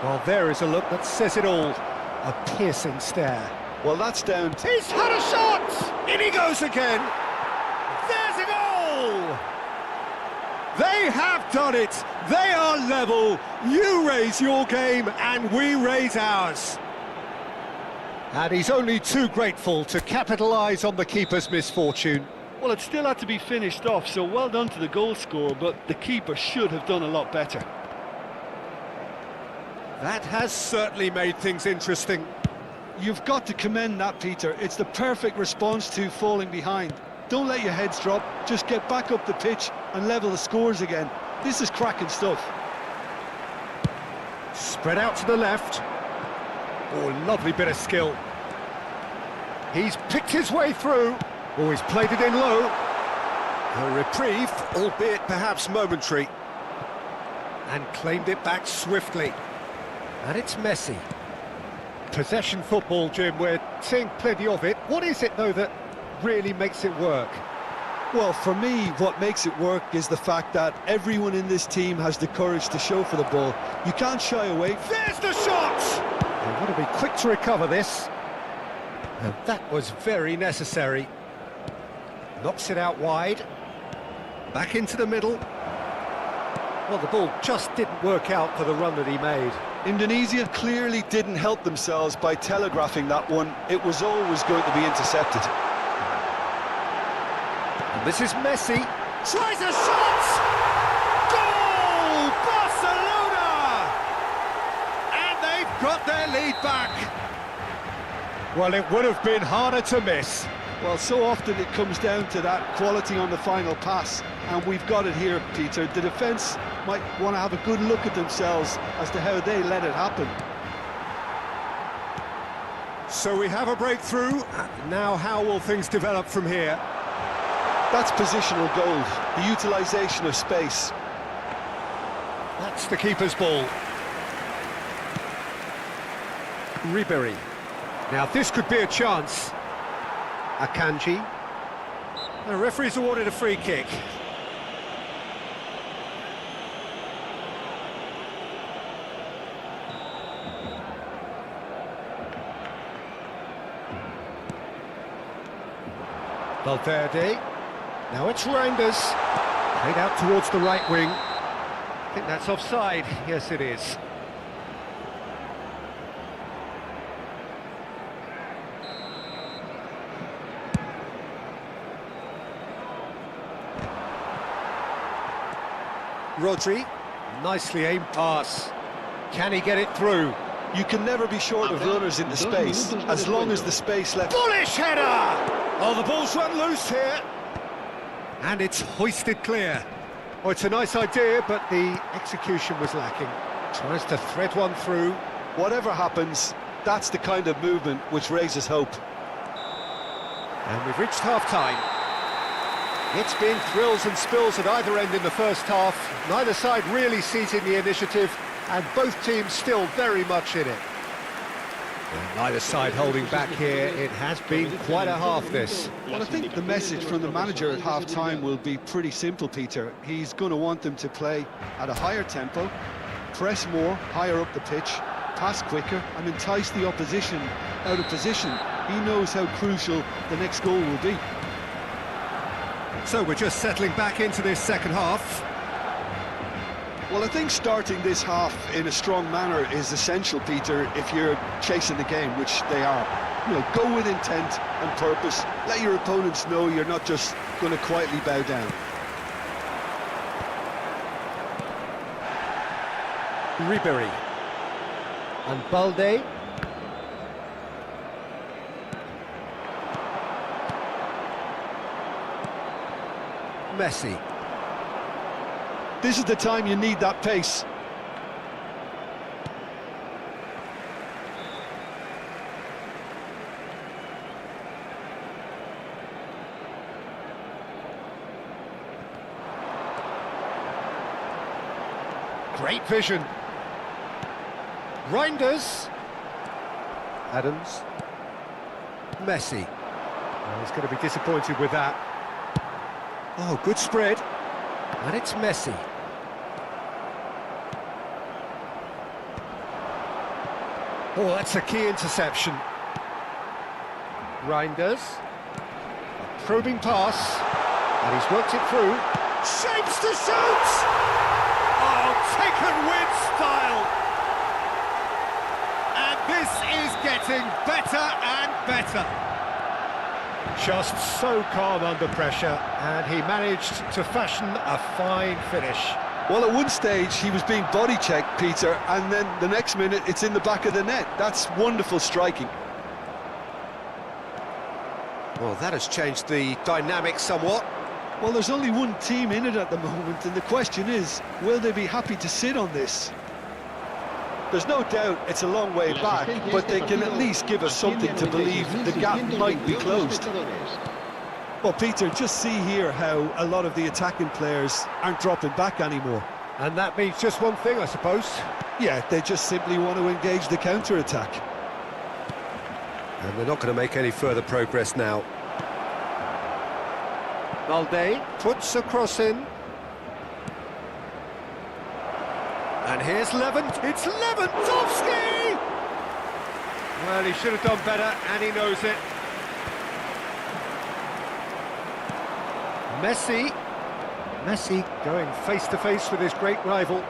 Well, there is a look that says it all. A piercing stare. Well, that's down to... He's had a shot! In he goes again! There's a goal! They have done it! They are level! You raise your game and we raise ours! And he's only too grateful to capitalise on the keeper's misfortune. Well, it still had to be finished off, so well done to the goal scorer, but the keeper should have done a lot better. That has certainly made things interesting. You've got to commend that, Peter. It's the perfect response to falling behind. Don't let your heads drop, just get back up the pitch and level the scores again. This is cracking stuff. Spread out to the left. Oh, lovely bit of skill. He's picked his way through. Oh, he's played it in low. A reprieve, albeit perhaps momentary. And claimed it back swiftly. And it's Messi. Possession football, Jim, we're seeing plenty of it. What is it, though, that really makes it work? Well, for me, what makes it work is the fact that everyone in this team has the courage to show for the ball. You can't shy away. There's the shot! They want to be quick to recover this. And that was very necessary. Knocks it out wide. Back into the middle. Well, the ball just didn't work out for the run that he made. Indonesia clearly didn't help themselves by telegraphing that one. It was always going to be intercepted. And this is Messi. Tries a shot! Goal! Barcelona! And they've got their lead back. Well, it would have been harder to miss. Well, so often it comes down to that quality on the final pass, and we've got it here, Peter. The defence might want to have a good look at themselves as to how they let it happen. So we have a breakthrough. Now how will things develop from here? That's positional goal, the utilisation of space. That's the keeper's ball. Ribery. Now this could be a chance. Akanji. The referee's awarded a free kick. Valverde. Now it's Reinders. Played out towards the right wing. I think that's offside. Yes, it is. Rodri, nicely aimed pass. Can he get it through? You can never be short of runners into space, as long as the space left. Bullish header! Oh, the ball's run loose here. And it's hoisted clear. Oh, it's a nice idea, but the execution was lacking. Tries to thread one through. Whatever happens, that's the kind of movement which raises hope. And we've reached half-time. It's been thrills and spills at either end in the first half. Neither side really seizing the initiative, and both teams still very much in it. And neither side holding back here. It has been quite a half, this. Well, I think the message from the manager at half-time will be pretty simple, Peter. He's going to want them to play at a higher tempo, press more, higher up the pitch, pass quicker, and entice the opposition out of position. He knows how crucial the next goal will be. So we're just settling back into this second half. Well, I think starting this half in a strong manner is essential, Peter, if you're chasing the game, which they are. You know, go with intent and purpose. Let your opponents know you're not just going to quietly bow down. Ribery. And Balde. Messi. This is the time you need that pace. Great vision. Reinders. Adams. Messi. Oh, he's going to be disappointed with that. Oh, good spread. And it's Messi. Oh, that's a key interception. Reinders. A probing pass. And he's worked it through. Shapes to shoot! Oh, taken with style. And this is getting better and better. Just so calm under pressure, and he managed to fashion a fine finish. Well, at one stage he was being body checked, Peter, and then the next minute it's in the back of the net. That's wonderful striking. Well, that has changed the dynamic somewhat. Well, there's only one team in it at the moment, and the question is, will they be happy to sit on this? There's no doubt it's a long way back, but they can at least give us something to believe the gap might be closed. Well, Peter, just see here how a lot of the attacking players aren't dropping back anymore. And that means just one thing, I suppose. Yeah, they just simply want to engage the counter-attack. And they're not going to make any further progress now. Balde puts a cross in. And here's Levant. It's Lewandowski! Well, he should have done better, and he knows it. Messi. Messi going face to face with his great rival.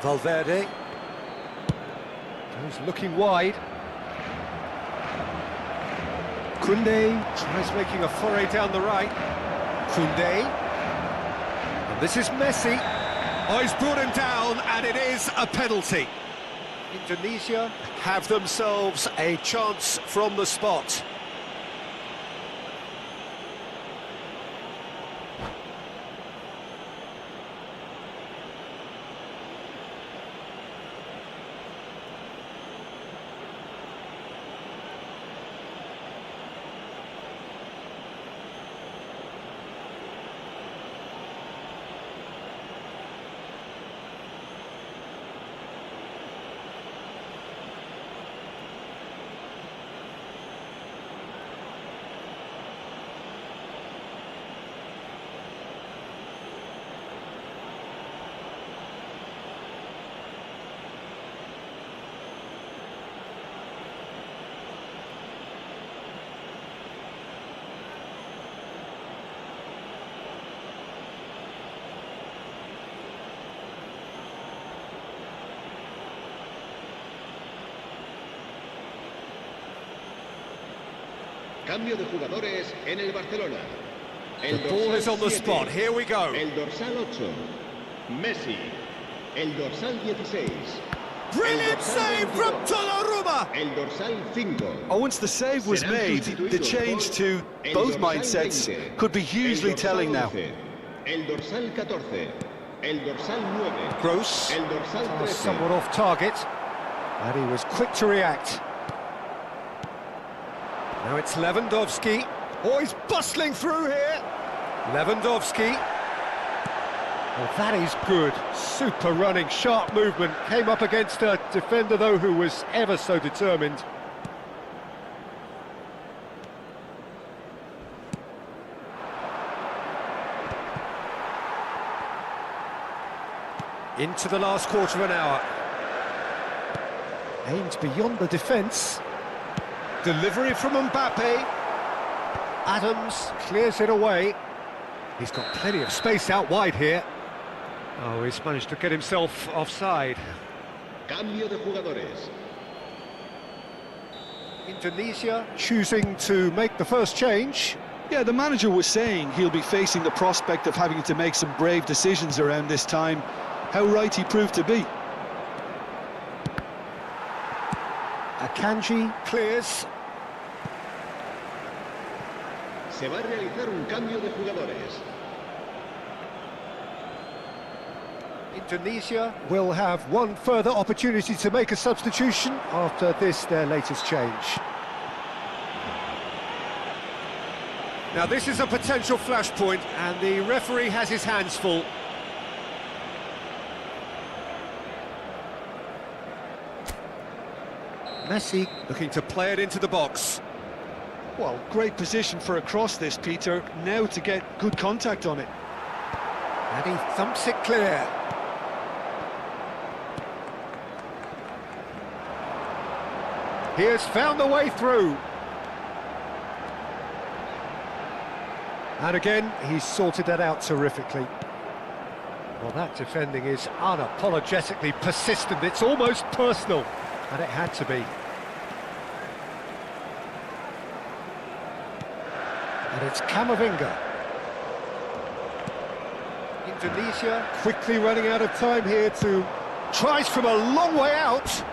Valverde goes looking wide. Koundé tries making a foray down the right. Koundé. And this is Messi. Oh, he's brought him down, and it is a penalty. Indonesia have themselves a chance from the spot. Cambio de jugadores en el Barcelona. The ball is on the spot, here we go. El dorsal 8, Messi. El dorsal 16. Brilliant save from Donnarumma! El dorsal 5. Oh, once the save was made, the change to both mindsets could be hugely telling now. El dorsal 14. El dorsal 9. Gross El dorsal 13. somewhat off target, and he was quick to react. Now it's Lewandowski. Oh, he's bustling through here. Lewandowski. Well, that is good. Super running, sharp movement. Came up against a defender, though, who was ever so determined. Into the last quarter of an hour. Aimed beyond the defence. Delivery from Mbappe. Adams clears it away. He's got plenty of space out wide here. Oh, he's managed to get himself offside. Cambio de jugadores. Indonesia choosing to make the first change. Yeah, the manager was saying he'll be facing the prospect of having to make some brave decisions around this time. How right he proved to be. Akanji clears. Se va a realizar un cambio de jugadores. Indonesia will have one further opportunity to make a substitution after this, their latest change. Now this is a potential flashpoint, and the referee has his hands full. Messi looking to play it into the box. Well, great position for a cross this, Peter. Now to get good contact on it. And he thumps it clear. He has found the way through. And again, he's sorted that out terrifically. Well, that defending is unapologetically persistent. It's almost personal. And it had to be. And it's Camavinga. Indonesia quickly running out of time here to tries from a long way out.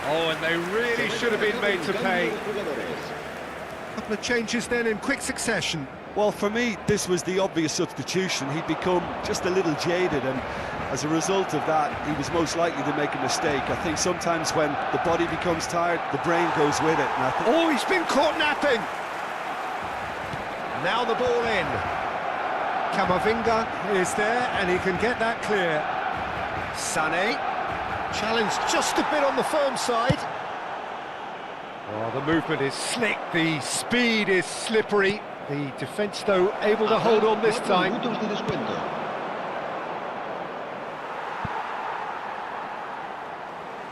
Oh, and they really should have been made to pay. A couple of changes then in quick succession. Well, for me, this was the obvious substitution. He'd become just a little jaded, and as a result of that, he was most likely to make a mistake. I think sometimes when the body becomes tired, the brain goes with it. And oh, he's been caught napping! Now the ball in. Camavinga is there, and he can get that clear. Sané, challenged just a bit on the firm side. Oh, the movement is slick, the speed is slippery. The defence, though, able to hold on this time.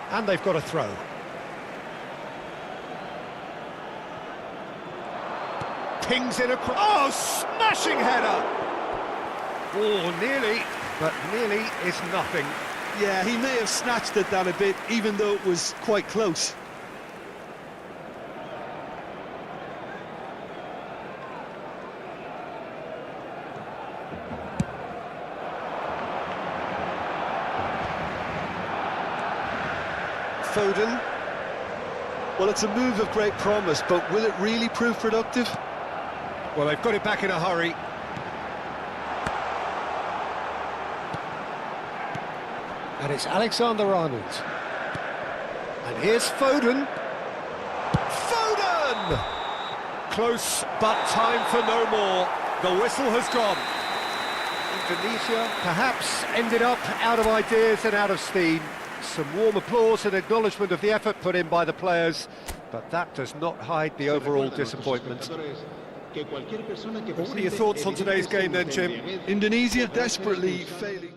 And they've got a throw. pings it across. Oh, smashing header! Oh, nearly, but nearly is nothing. Yeah, he may have snatched at that a bit, even though it was quite close. Foden. Well, it's a move of great promise, but will it really prove productive? Well, they've got it back in a hurry. And it's Alexander-Arnold. And here's Foden. Foden! Close, but time for no more. The whistle has gone. Indonesia perhaps ended up out of ideas and out of steam. Some warm applause and acknowledgement of the effort put in by the players, but that does not hide the overall disappointment. What are your thoughts on today's game then, Jim? Indonesia desperately failing.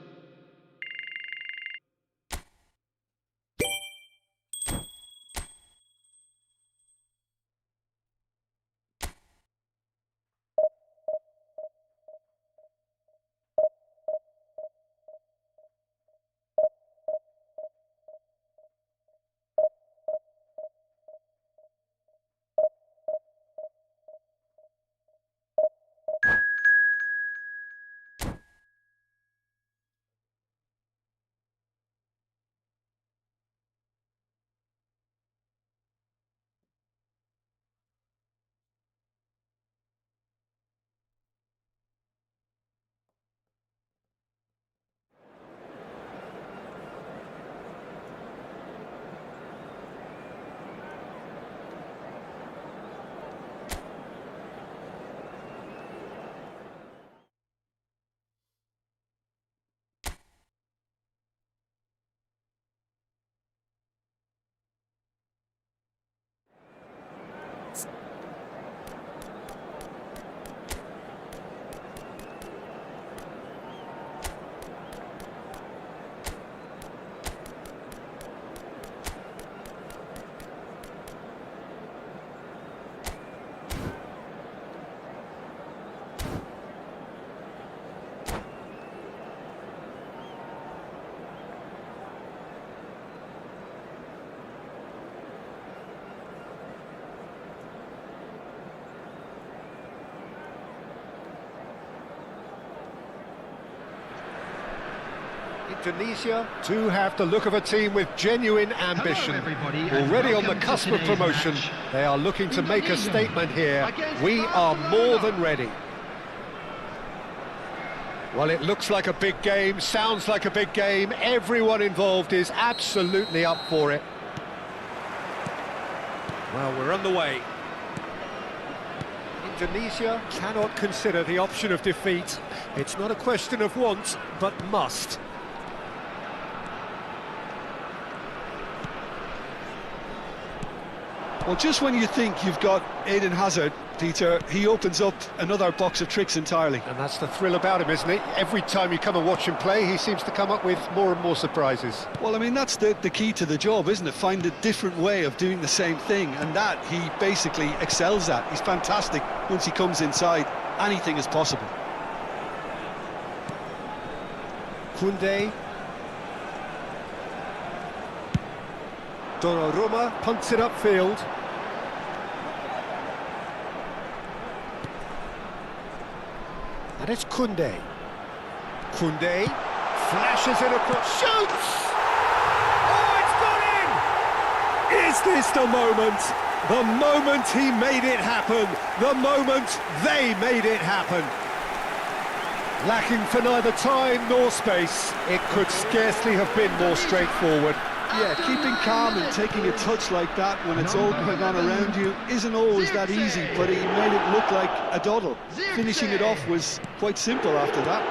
Indonesia do have the look of a team with genuine ambition. Already on the cusp of promotion, they are looking to make a statement here. We are more than ready. Well, it looks like a big game, sounds like a big game. Everyone involved is absolutely up for it. Well, we're on the way. Indonesia cannot consider the option of defeat. It's not a question of want, but must. Well, just when you think you've got Eden Hazard, Peter, he opens up another box of tricks entirely. And that's the thrill about him, isn't it? Every time you come and watch him play, he seems to come up with more and more surprises. Well, I mean, that's the key to the job, isn't it? Find a different way of doing the same thing, and that he basically excels at. He's fantastic once he comes inside. Anything is possible. Koundé. Donnarumma punts it upfield. And it's Koundé. Koundé flashes it across, shoots! Oh, it's gone in! Is this the moment? The moment he made it happen. The moment they made it happen. Lacking for neither time nor space, it could scarcely have been more straightforward. Yeah, keeping calm and taking a touch like that when it's all going on around you isn't always that easy, but he made it look like a doddle. Finishing it off was quite simple after that.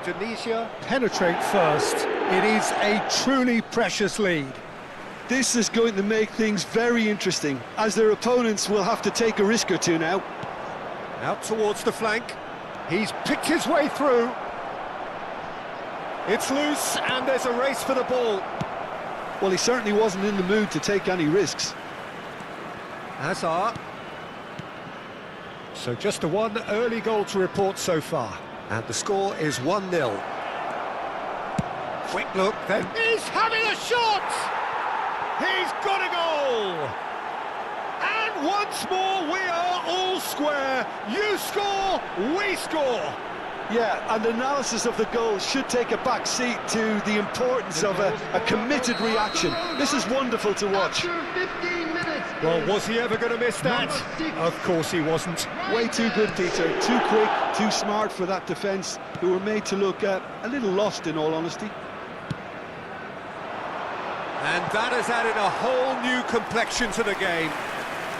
Indonesia penetrate first. It is a truly precious lead. This is going to make things very interesting, as their opponents will have to take a risk or two now. Out towards the flank. He's picked his way through. It's loose, and there's a race for the ball. Well, he certainly wasn't in the mood to take any risks. Hazard. So just the one early goal to report so far. And the score is 1-0. Quick look, then he's having a shot! He's got a goal! And once more we are all square. You score, we score! Yeah, and analysis of the goal should take a back seat to the importance of a committed reaction. This is wonderful to watch. After 15 minutes. Well, was he ever going to miss that? Of course he wasn't. Way too good, Peter. Too quick, too smart for that defence, who were made to look a little lost, in all honesty. And that has added a whole new complexion to the game.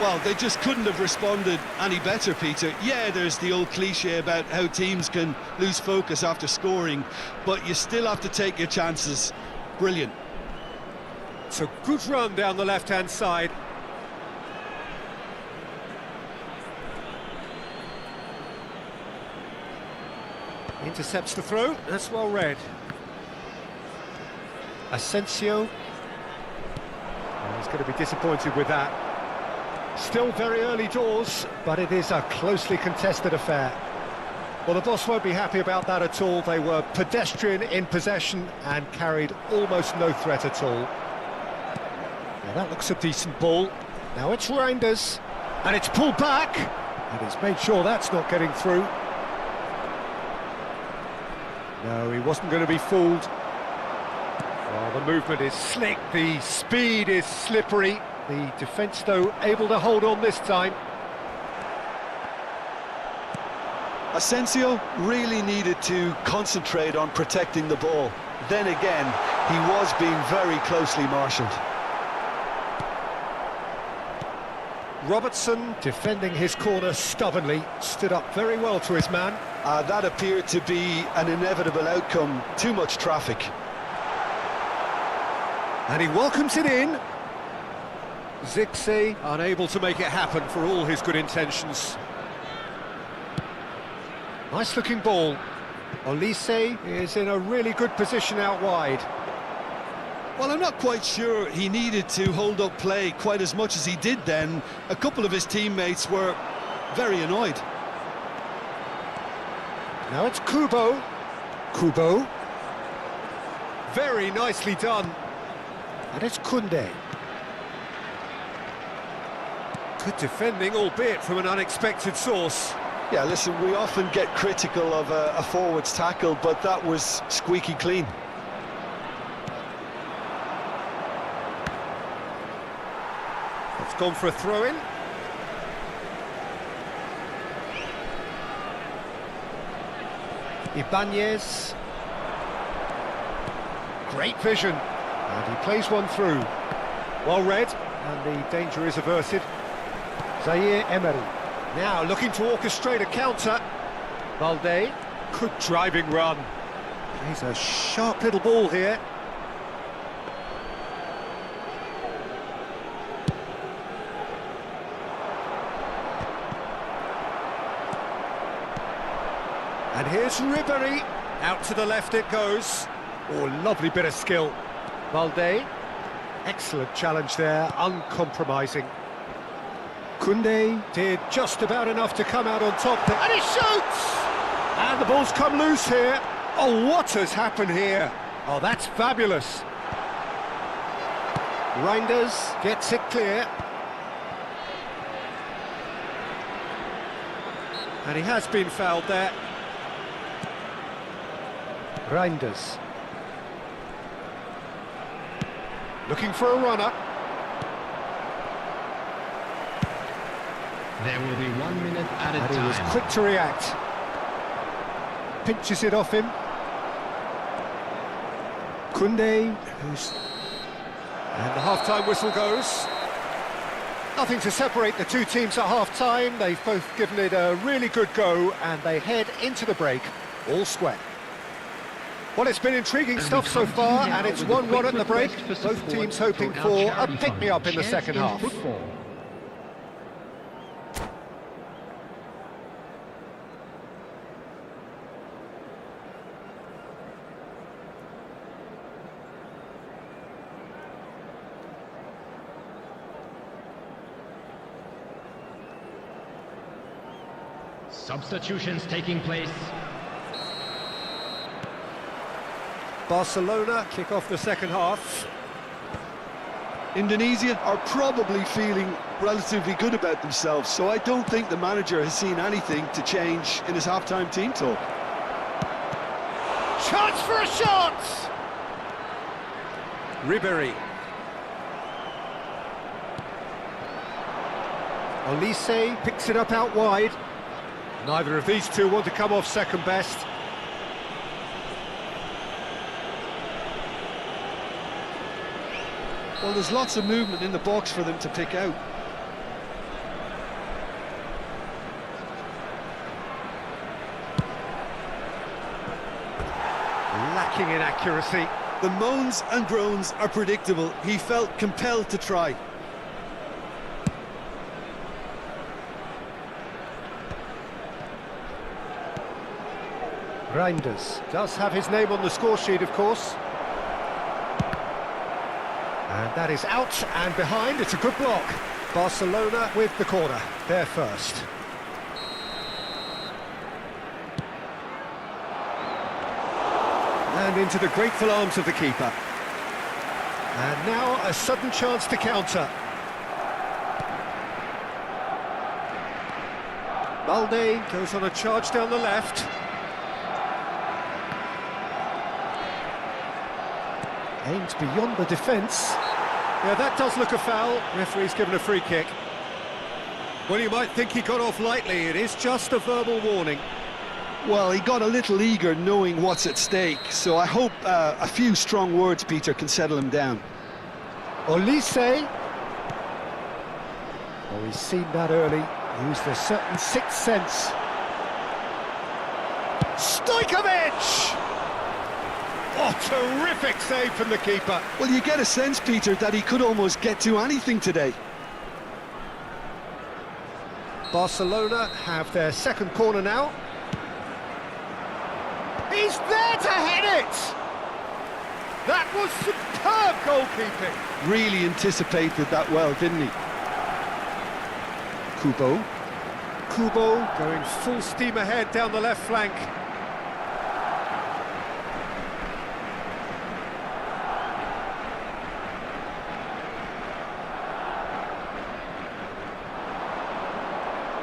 Well, they just couldn't have responded any better, Peter. Yeah, there's the old cliche about how teams can lose focus after scoring, but you still have to take your chances. Brilliant. It's a good run down the left-hand side. Intercepts the throw, that's well read. Asensio. Oh, he's going to be disappointed with that. Still very early doors, but it is a closely contested affair. Well, the boss won't be happy about that at all. They were pedestrian in possession and carried almost no threat at all. Now that looks a decent ball. Now it's Reinders, and it's pulled back, and he's made sure that's not getting through. No, he wasn't going to be fooled. Well, the movement is slick, the speed is slippery. The defence, though, able to hold on this time. Asensio really needed to concentrate on protecting the ball. Then again, he was being very closely marshalled. Robertson, defending his corner stubbornly, stood up very well to his man. That appeared to be an inevitable outcome. Too much traffic. And he welcomes it in. Zirkzee unable to make it happen for all his good intentions. Nice looking ball. Olise is in a really good position out wide. Well, I'm not quite sure he needed to hold up play quite as much as he did then. A couple of his teammates were very annoyed. Now it's Kubo. Kubo. Very nicely done. And it's Koundé. Good defending, albeit from an unexpected source. Yeah, listen, we often get critical of a forward's tackle, but that was squeaky clean. It's gone for a throw-in. Ibanez. Great vision. And he plays one through. Well read, and the danger is averted. Zaire Emery. Now looking to orchestrate a counter. Valde. Good driving run. He's a sharp little ball here. And here's Ribéry. Out to the left it goes. Oh, lovely bit of skill. Valde. Excellent challenge there, uncompromising. Koundé did just about enough to come out on top there. And he shoots! And the ball's come loose here. Oh, what has happened here? Oh, that's fabulous. Reinders gets it clear. And he has been fouled there. Reinders. Looking for a runner. There will be 1 minute added And he was time. quick to react. Pinches it off him. Koundé, who's... And the half-time whistle goes. Nothing to separate the two teams at half-time. They've both given it a really good go, and they head into the break all square. Well, it's been intriguing stuff so far, and it's 1-1 at the break. Both teams hoping for a pick-me-up in the second half. Substitutions taking place. Barcelona kick off the second half. Indonesia are probably feeling relatively good about themselves, so I don't think the manager has seen anything to change in his half-time team talk. Chance for a shot! Ribery. Olise picks it up out wide. Neither of these two want to come off second best. Well, there's lots of movement in the box for them to pick out. Lacking in accuracy. The moans and groans are predictable. He felt compelled to try. Reinders does have his name on the score sheet, of course. And that is out and behind. It's a good block. Barcelona with the corner. They're first. And into the grateful arms of the keeper. And now a sudden chance to counter. Balde goes on a charge down the left. Aimed beyond the defence. Yeah, that does look a foul. Referee's given a free kick. Well, you might think he got off lightly. It is just a verbal warning. Well, he got a little eager knowing what's at stake, so I hope a few strong words, Peter, can settle him down. Olise. Oh, he's seen that early. Used a certain sixth sense. Stojkovic! Oh, terrific save from the keeper. Well, you get a sense, Peter, that he could almost get to anything today. Barcelona have their second corner now. He's there to head it! That was superb goalkeeping. Really anticipated that well, didn't he? Kubo. Kubo going full steam ahead down the left flank.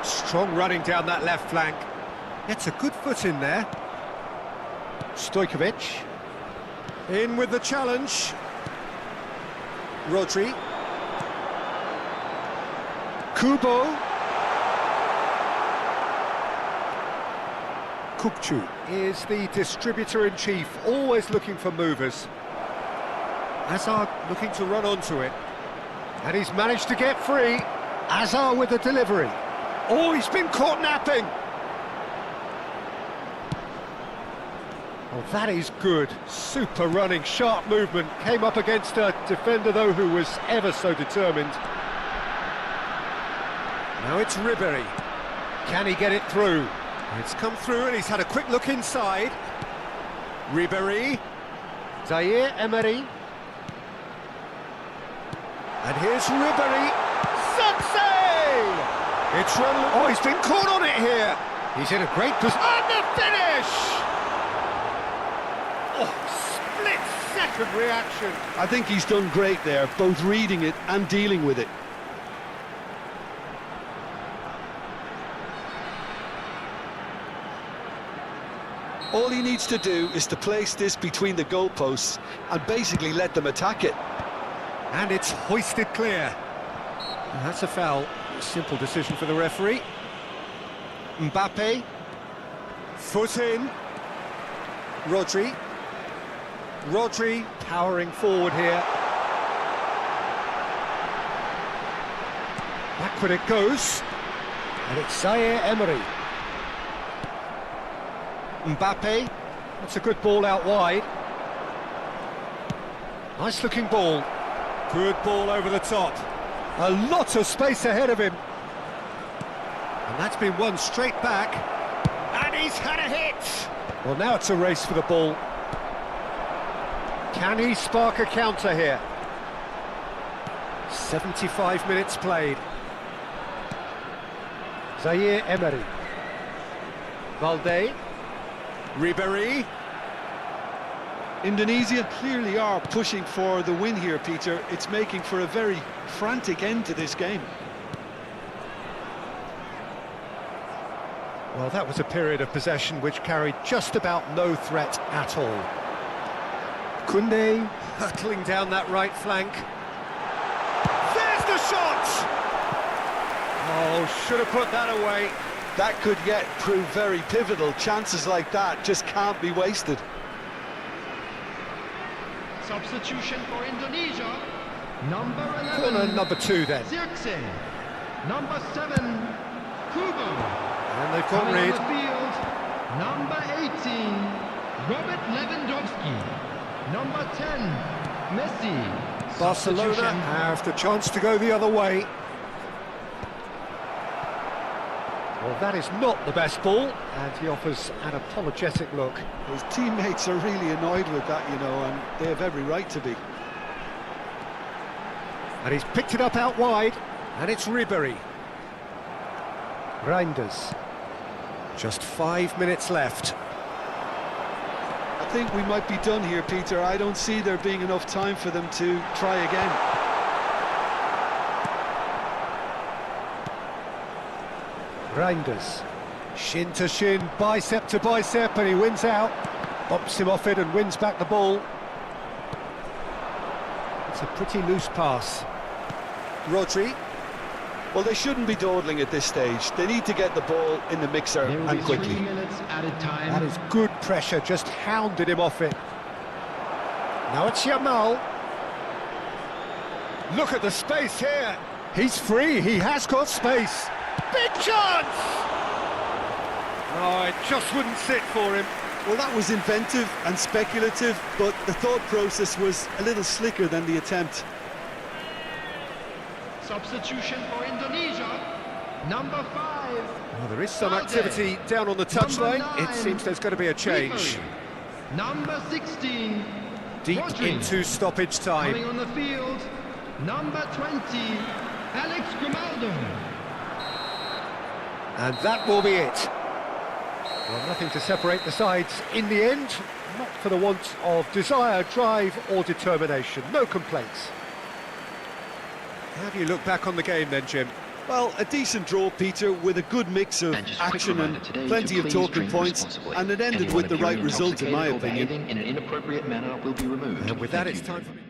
Strong running down that left flank. Gets a good foot in there. Stojkovic. In with the challenge. Rodri. Kubo. Kukcu is the distributor-in-chief, always looking for movers. Hazard looking to run onto it. And he's managed to get free. Hazard with the delivery. Oh, he's been caught napping! Oh, that is good. Super running, sharp movement. Came up against a defender, though, who was ever so determined. Now it's Ribery. Can he get it through? It's come through and he's had a quick look inside. Ribery. Zaire Emery. And here's Ribery. Success! It's run. Oh, he's been caught on it here. He's in a great position. And the finish! Oh, split-second reaction. I think he's done great there, both reading it and dealing with it. All he needs to do is to place this between the goalposts and basically let them attack it. And it's hoisted clear. And that's a foul. Simple decision for the referee. Mbappe. Foot in. Rodri. Rodri powering forward here. Backward it goes. And it's Zaire Emery. Mbappe. That's a good ball out wide. Nice looking ball. Good ball over the top. A lot of space ahead of him. And that's been won straight back. And he's had a hit. Well, now it's a race for the ball. Can he spark a counter here? 75 minutes played. Zaire Emery. Valde. Ribéry. Indonesia clearly are pushing for the win here, Peter. It's making for a very frantic end to this game. Well, that was a period of possession which carried just about no threat at all. Koundé hurtling down that right flank. There's the shot! Oh, should have put that away. That could yet prove very pivotal. Chances like that just can't be wasted. Substitution for Indonesia. Number 11. Corner number 2 then. Zirkzee. Number 7. Kubo. And they've got Coming rid. on the field. Number 18. Robert Lewandowski. Number 10. Messi. Barcelona Substitution. have the chance to go the other way. Well, that is not the best ball, and he offers an apologetic look. His teammates are really annoyed with that, you know, and they have every right to be. And he's picked it up out wide, and it's Ribéry. Reinders. Just 5 minutes left. I think we might be done here, Peter. I don't see there being enough time for them to try again. Reinders. Shin to shin, bicep to bicep, and he wins out. Bumps him off it and wins back the ball. It's a pretty loose pass. Rodri. Well, they shouldn't be dawdling at this stage. They need to get the ball in the mixer There will and be quickly. 3 minutes added time. That is good pressure, just hounded him off it. Now it's Yamal. Look at the space here. He's free, he has got space. Big chance! Oh, it just wouldn't sit for him. Well, that was inventive and speculative, but the thought process was a little slicker than the attempt. Substitution for Indonesia. Number 5. Well, there is some Valde. activity down on the touchline. It seems there's going to be a change. Ribéry. Number 16. Deep Rodri. into stoppage Coming time. on the field. Number 20. Alex Grimaldo. And that will be it. Well, nothing to separate the sides in the end. Not for the want of desire, drive or determination. No complaints. How do you look back on the game then, Jim? Well, a decent draw, Peter, with a good mix of And just a quick action reminder and today to plenty of please talking drink points, responsibly. and it ended Anyone with the right appearing result, in my intoxicated or opinion. behaving in an inappropriate manner will be removed. And with that, Thank it's you. time for me.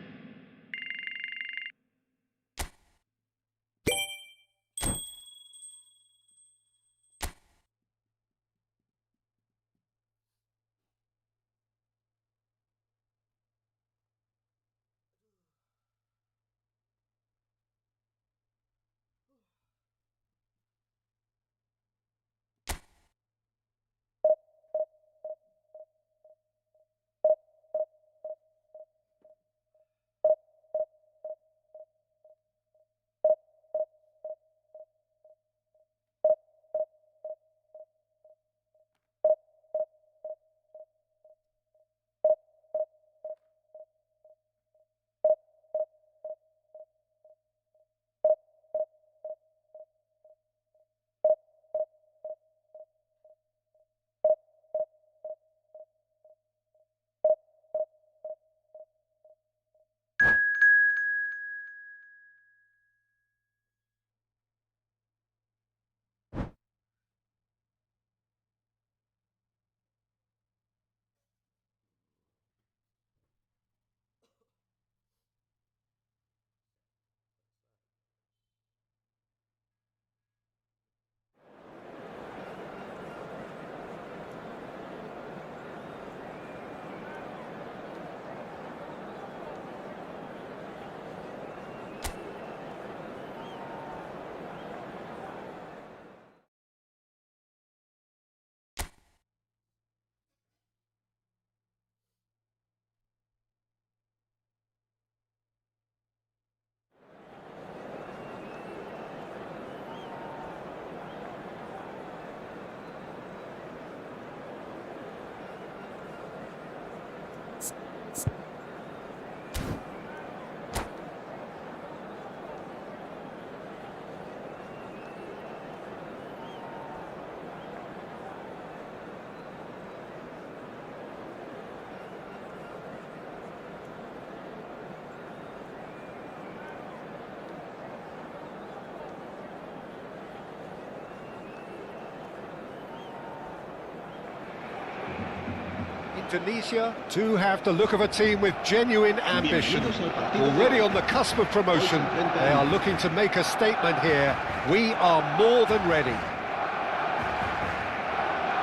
Tunisia do have the look of a team with genuine ambition. Already on the cusp of promotion, they are looking to make a statement here. We are more than ready.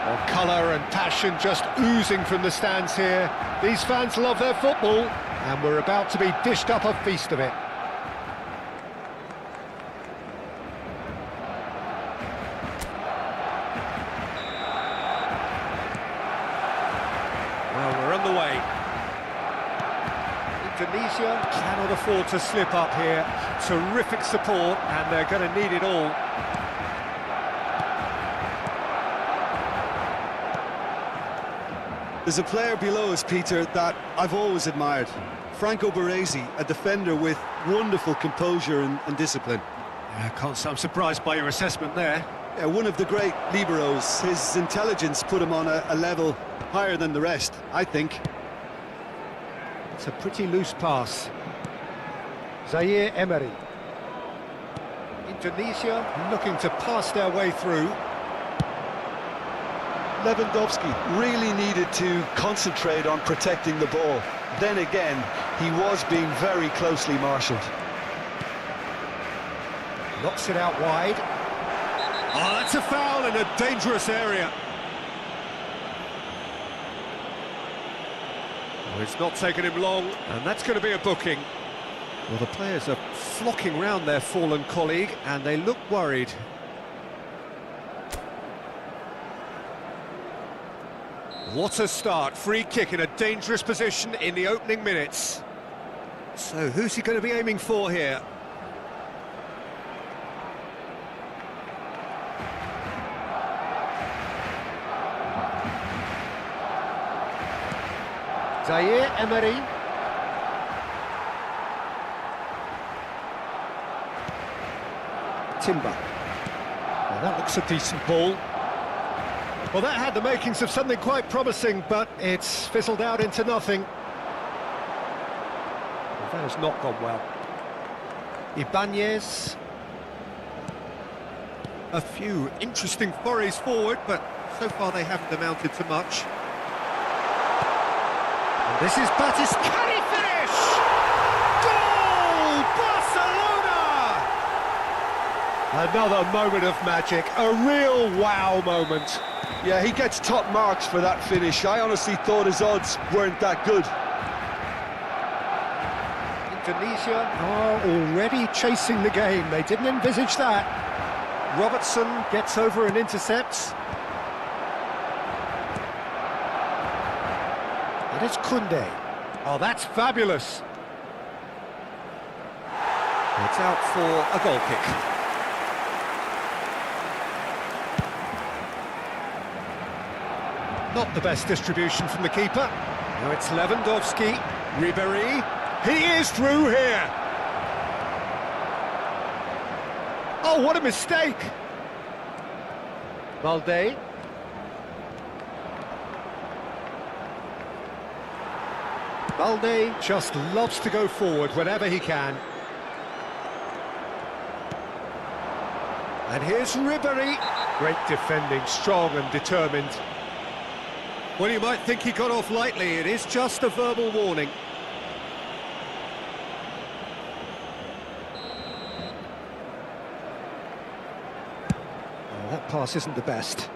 Well, colour and passion just oozing from the stands here. These fans love their football, and we're about to be dished up a feast of it. Well, we're on the way. Indonesia cannot afford to slip up here. Terrific support, and they're going to need it all. There's a player below us, Peter, that I've always admired. Franco Baresi, a defender with wonderful composure and discipline. Yeah, can't say I'm surprised by your assessment there. Yeah, one of the great liberos. His intelligence put him on a level higher than the rest, I think. It's a pretty loose pass. Zaire Emery. Indonesia looking to pass their way through. Lewandowski really needed to concentrate on protecting the ball. Then again, he was being very closely marshalled. Knocks it out wide. Oh, that's a foul in a dangerous area. Well, it's not taken him long, and that's going to be a booking. Well, the players are flocking round their fallen colleague, and they look worried. What a start, free kick in a dangerous position in the opening minutes. So who's he going to be aiming for here? Zaire Emery. Timber. Well, that looks a decent ball. Well, that had the makings of something quite promising, but it's fizzled out into nothing. Well, that has not gone well. Ibanez. A few interesting forays forward, but so far they haven't amounted to much. And this is Batis. Can he finish? Goal! Barcelona! Another moment of magic, a real wow moment. Yeah, he gets top marks for that finish. I honestly thought his odds weren't that good. Indonesia are already chasing the game. They didn't envisage that. Robertson gets over and intercepts. It is Kunde. Oh, that's fabulous. It's out for a goal kick. Not the best distribution from the keeper. Now it's Lewandowski. Ribéry. He is through here. Oh, what a mistake. Balde. Balde just loves to go forward whenever he can. And here's Ribéry. Great defending, strong and determined. Well, you might think he got off lightly. It is just a verbal warning. Oh, that pass isn't the best.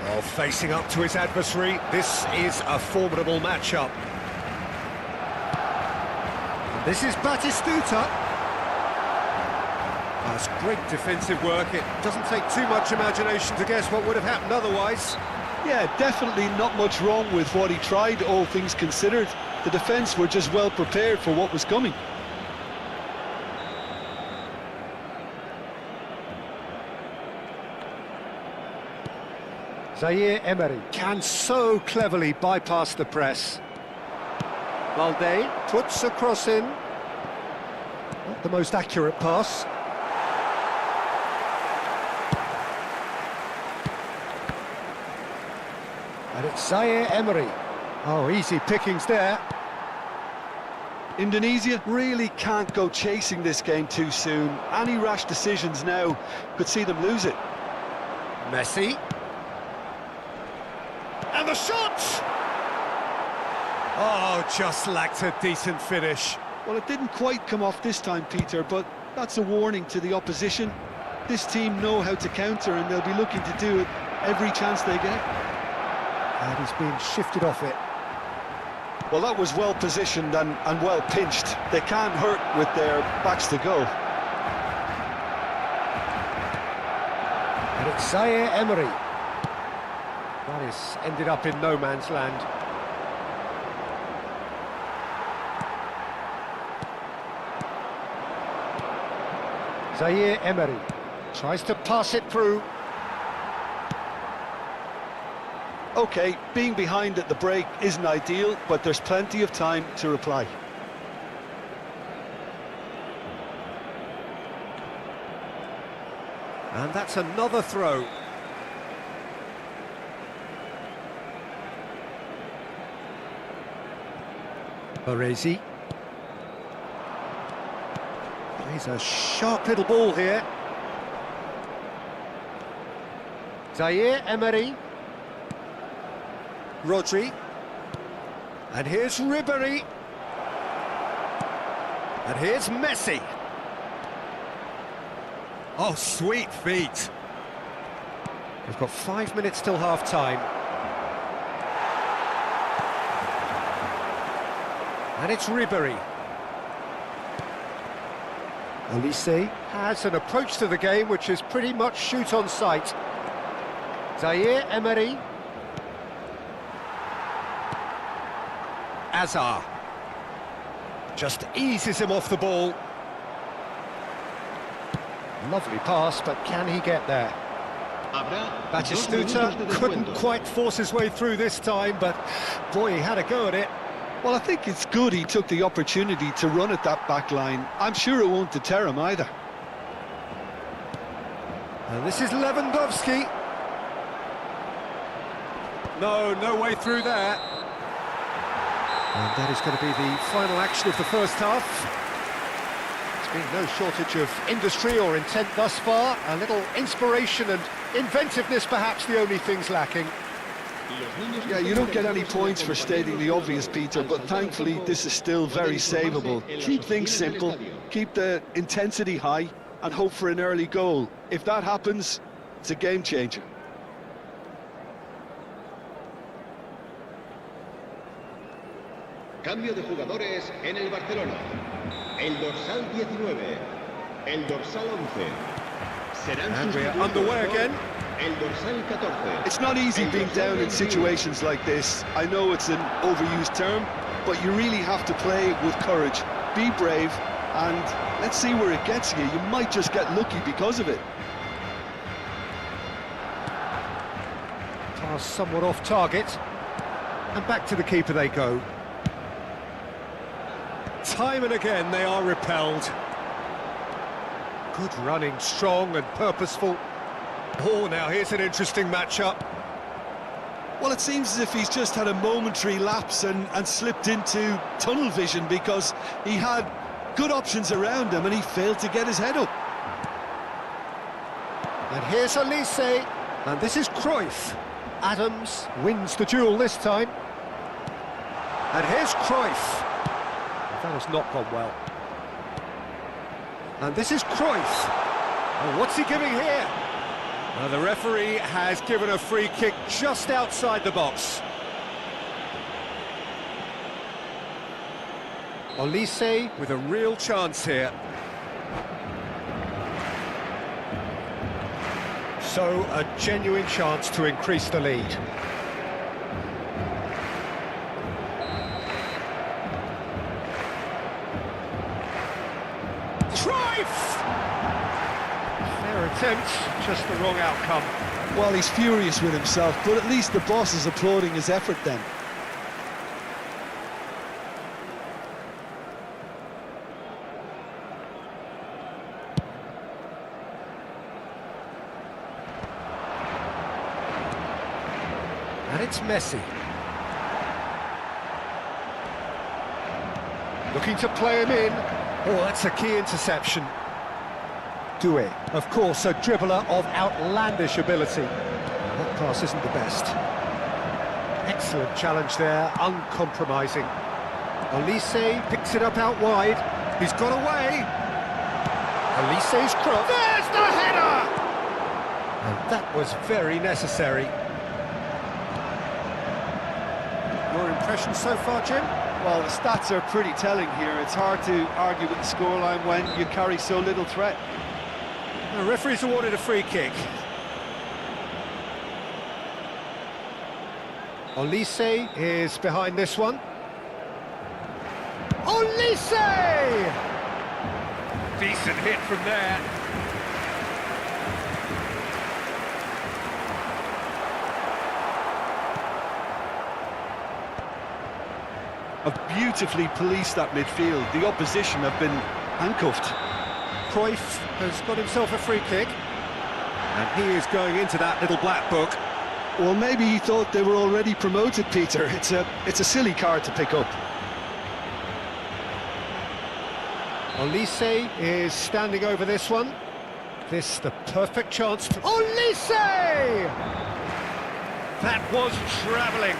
Oh, facing up to his adversary. This is a formidable matchup. This is Batistuta. That's great defensive work. It doesn't take too much imagination to guess what would have happened otherwise. Yeah, definitely not much wrong with what he tried, all things considered. The defence were just well prepared for what was coming. Zaire Emery can so cleverly bypass the press. Balde puts a cross in. Not the most accurate pass. And it's Zaire Emery. Oh, easy pickings there. Indonesia really can't go chasing this game too soon. Any rash decisions now could see them lose it. Messi. And the shot! Oh, just lacked a decent finish. Well, it didn't quite come off this time, Peter, but that's a warning to the opposition. This team know how to counter, and they'll be looking to do it every chance they get. And he's been shifted off it. Well, that was well positioned and well pinched. They can't hurt with their backs to goal. And it's Zaire Emery. That is ended up in no man's land. Zaire Emery tries to pass it through. OK, being behind at the break isn't ideal, but there's plenty of time to reply. And that's another throw. Baresi. Plays a sharp little ball here. Zaire Emery. Rodri. And here's Ribéry. And here's Messi. Oh, sweet feet. We've got 5 minutes till half-time. And it's Ribéry. Olise has an approach to the game which is pretty much shoot on sight. Zaire Emery. Azar. Just eases him off the ball. Lovely pass, but can he get there? Batistuta couldn't quite force his way through this time, but boy, he had a go at it. Well, I think it's good he took the opportunity to run at that back line. I'm sure it won't deter him either. And this is Lewandowski. No way through there. And that is going to be the final action of the first half. There's been no shortage of industry or intent thus far. A little inspiration and inventiveness, perhaps the only things lacking. Yeah, you don't get any points for stating the obvious, Peter, but thankfully this is still very savable. Keep things simple, keep the intensity high, and hope for an early goal. If that happens, it's a game changer. Cambio de jugadores en el Barcelona. El dorsal 19, el dorsal 11. And we're underway again. El dorsal 14. It's not easy being down in situations like this. I know it's an overused term, but you really have to play with courage. Be brave, and let's see where it gets you. You might just get lucky because of it. Pass somewhat off target. And back to the keeper they go. Time and again they are repelled. Good running, strong and purposeful. Oh, now here's an interesting matchup. Well, it seems as if he's just had a momentary lapse and slipped into tunnel vision, because he had good options around him and he failed to get his head up. And here's Olise. And this is Cruyff. Adams wins the duel this time. And here's Cruyff. That has not gone well. And this is Cruyff. Oh, what's he giving here? The referee has given a free kick just outside the box. Olise with a real chance here. So, a genuine chance to increase the lead. Fair attempt, just the wrong outcome. Well, he's furious with himself, but at least the boss is applauding his effort then. And it's Messi. Looking to play him in. Oh, that's a key interception. Udah, of course, a dribbler of outlandish ability. That pass isn't the best. Excellent challenge there, uncompromising. Olise picks it up out wide. He's got away. Olise's cross. There's the header! And that was very necessary. Your impression so far, Jim? Well, the stats are pretty telling here. It's hard to argue with the scoreline when you carry so little threat. The referee's awarded a free kick. Olise is behind this one. Olise! Decent hit from there. Have beautifully policed that midfield. The opposition have been handcuffed. Cruyff has got himself a free kick. And he is going into that little black book. Well, maybe he thought they were already promoted, Peter. It's a silly card to pick up. Olise is standing over this one. This the perfect chance for Olise! That was travelling.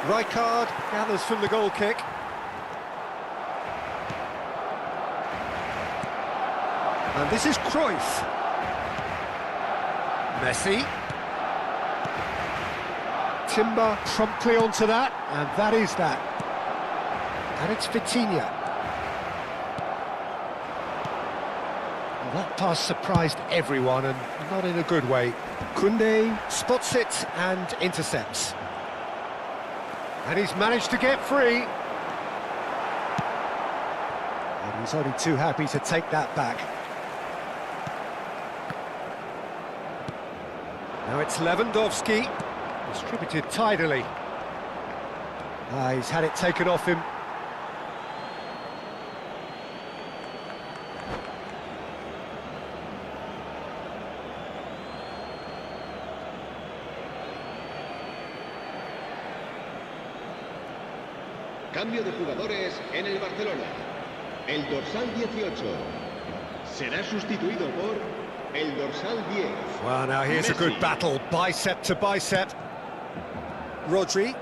Rijkaard gathers from the goal kick. And this is Cruyff. Messi. Timber promptly onto that, and that is that. And it's Vitinha. That pass surprised everyone, and not in a good way. Koundé spots it and intercepts. And he's managed to get free. And he's only too happy to take that back. Now it's Lewandowski, distributed tidily. He's had it taken off him. Cambio de jugadores en el Barcelona. El dorsal 18 será sustituido por el dorsal 10. Well, now here's a good battle, bicep to bicep. Rodri.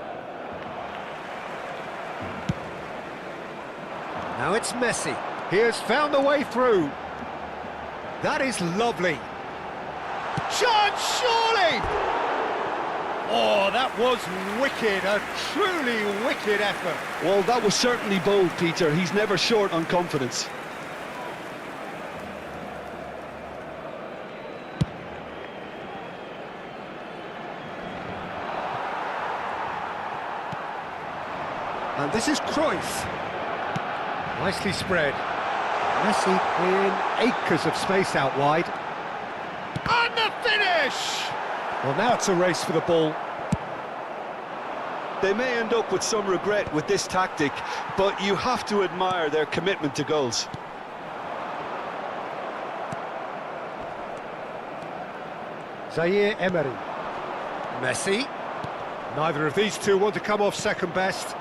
Now it's Messi. He has found a way through. That is lovely. Chance, surely! Oh, that was wicked, a truly wicked effort. Well, that was certainly bold, Peter. He's never short on confidence. And this is Cruyff. Nicely spread. Messi in acres of space out wide. And the finish! Well, now it's a race for the ball. They may end up with some regret with this tactic, but you have to admire their commitment to goals. Zaire Emery. Messi. Neither of these two want to come off second best.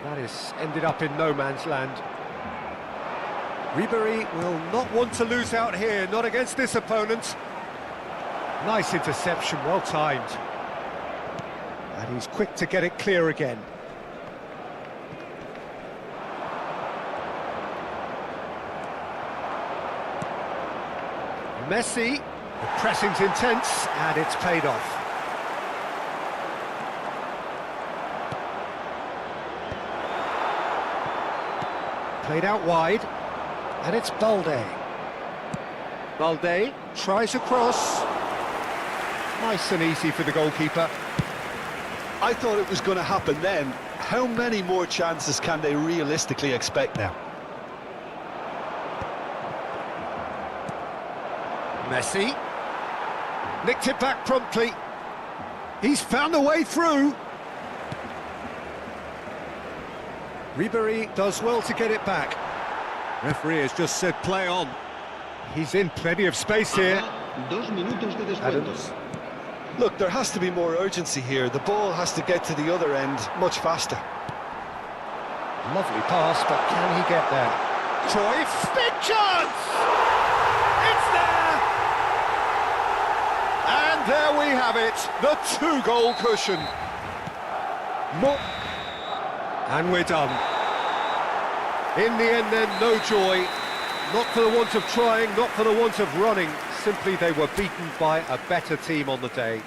That is ended up in no man's land. Ribéry will not want to lose out here, not against this opponent. Nice interception, well timed. And he's quick to get it clear again. Messi, the pressing's intense, and it's paid off. Played out wide. And it's Balde. Balde tries a cross. Nice and easy for the goalkeeper. I thought it was going to happen then. How many more chances can they realistically expect now? Messi. Nicked it back promptly. He's found a way through. Ribéry does well to get it back. Referee has just said play on. He's in plenty of space here. 2 minutos de descuento. Adams. Look, there has to be more urgency here. The ball has to get to the other end much faster. Lovely pass, but can he get there? Cruyff, big chance! It's there! And there we have it, the 2-goal cushion. And we're done. In the end then, no joy. Not for the want of trying, not for the want of running. Simply they were beaten by a better team on the day.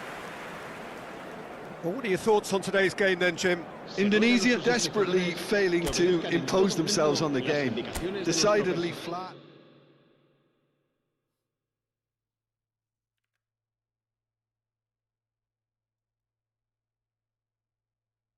Well, what are your thoughts on today's game then, Jim? Indonesia desperately failing to impose themselves on the game. Decidedly flat.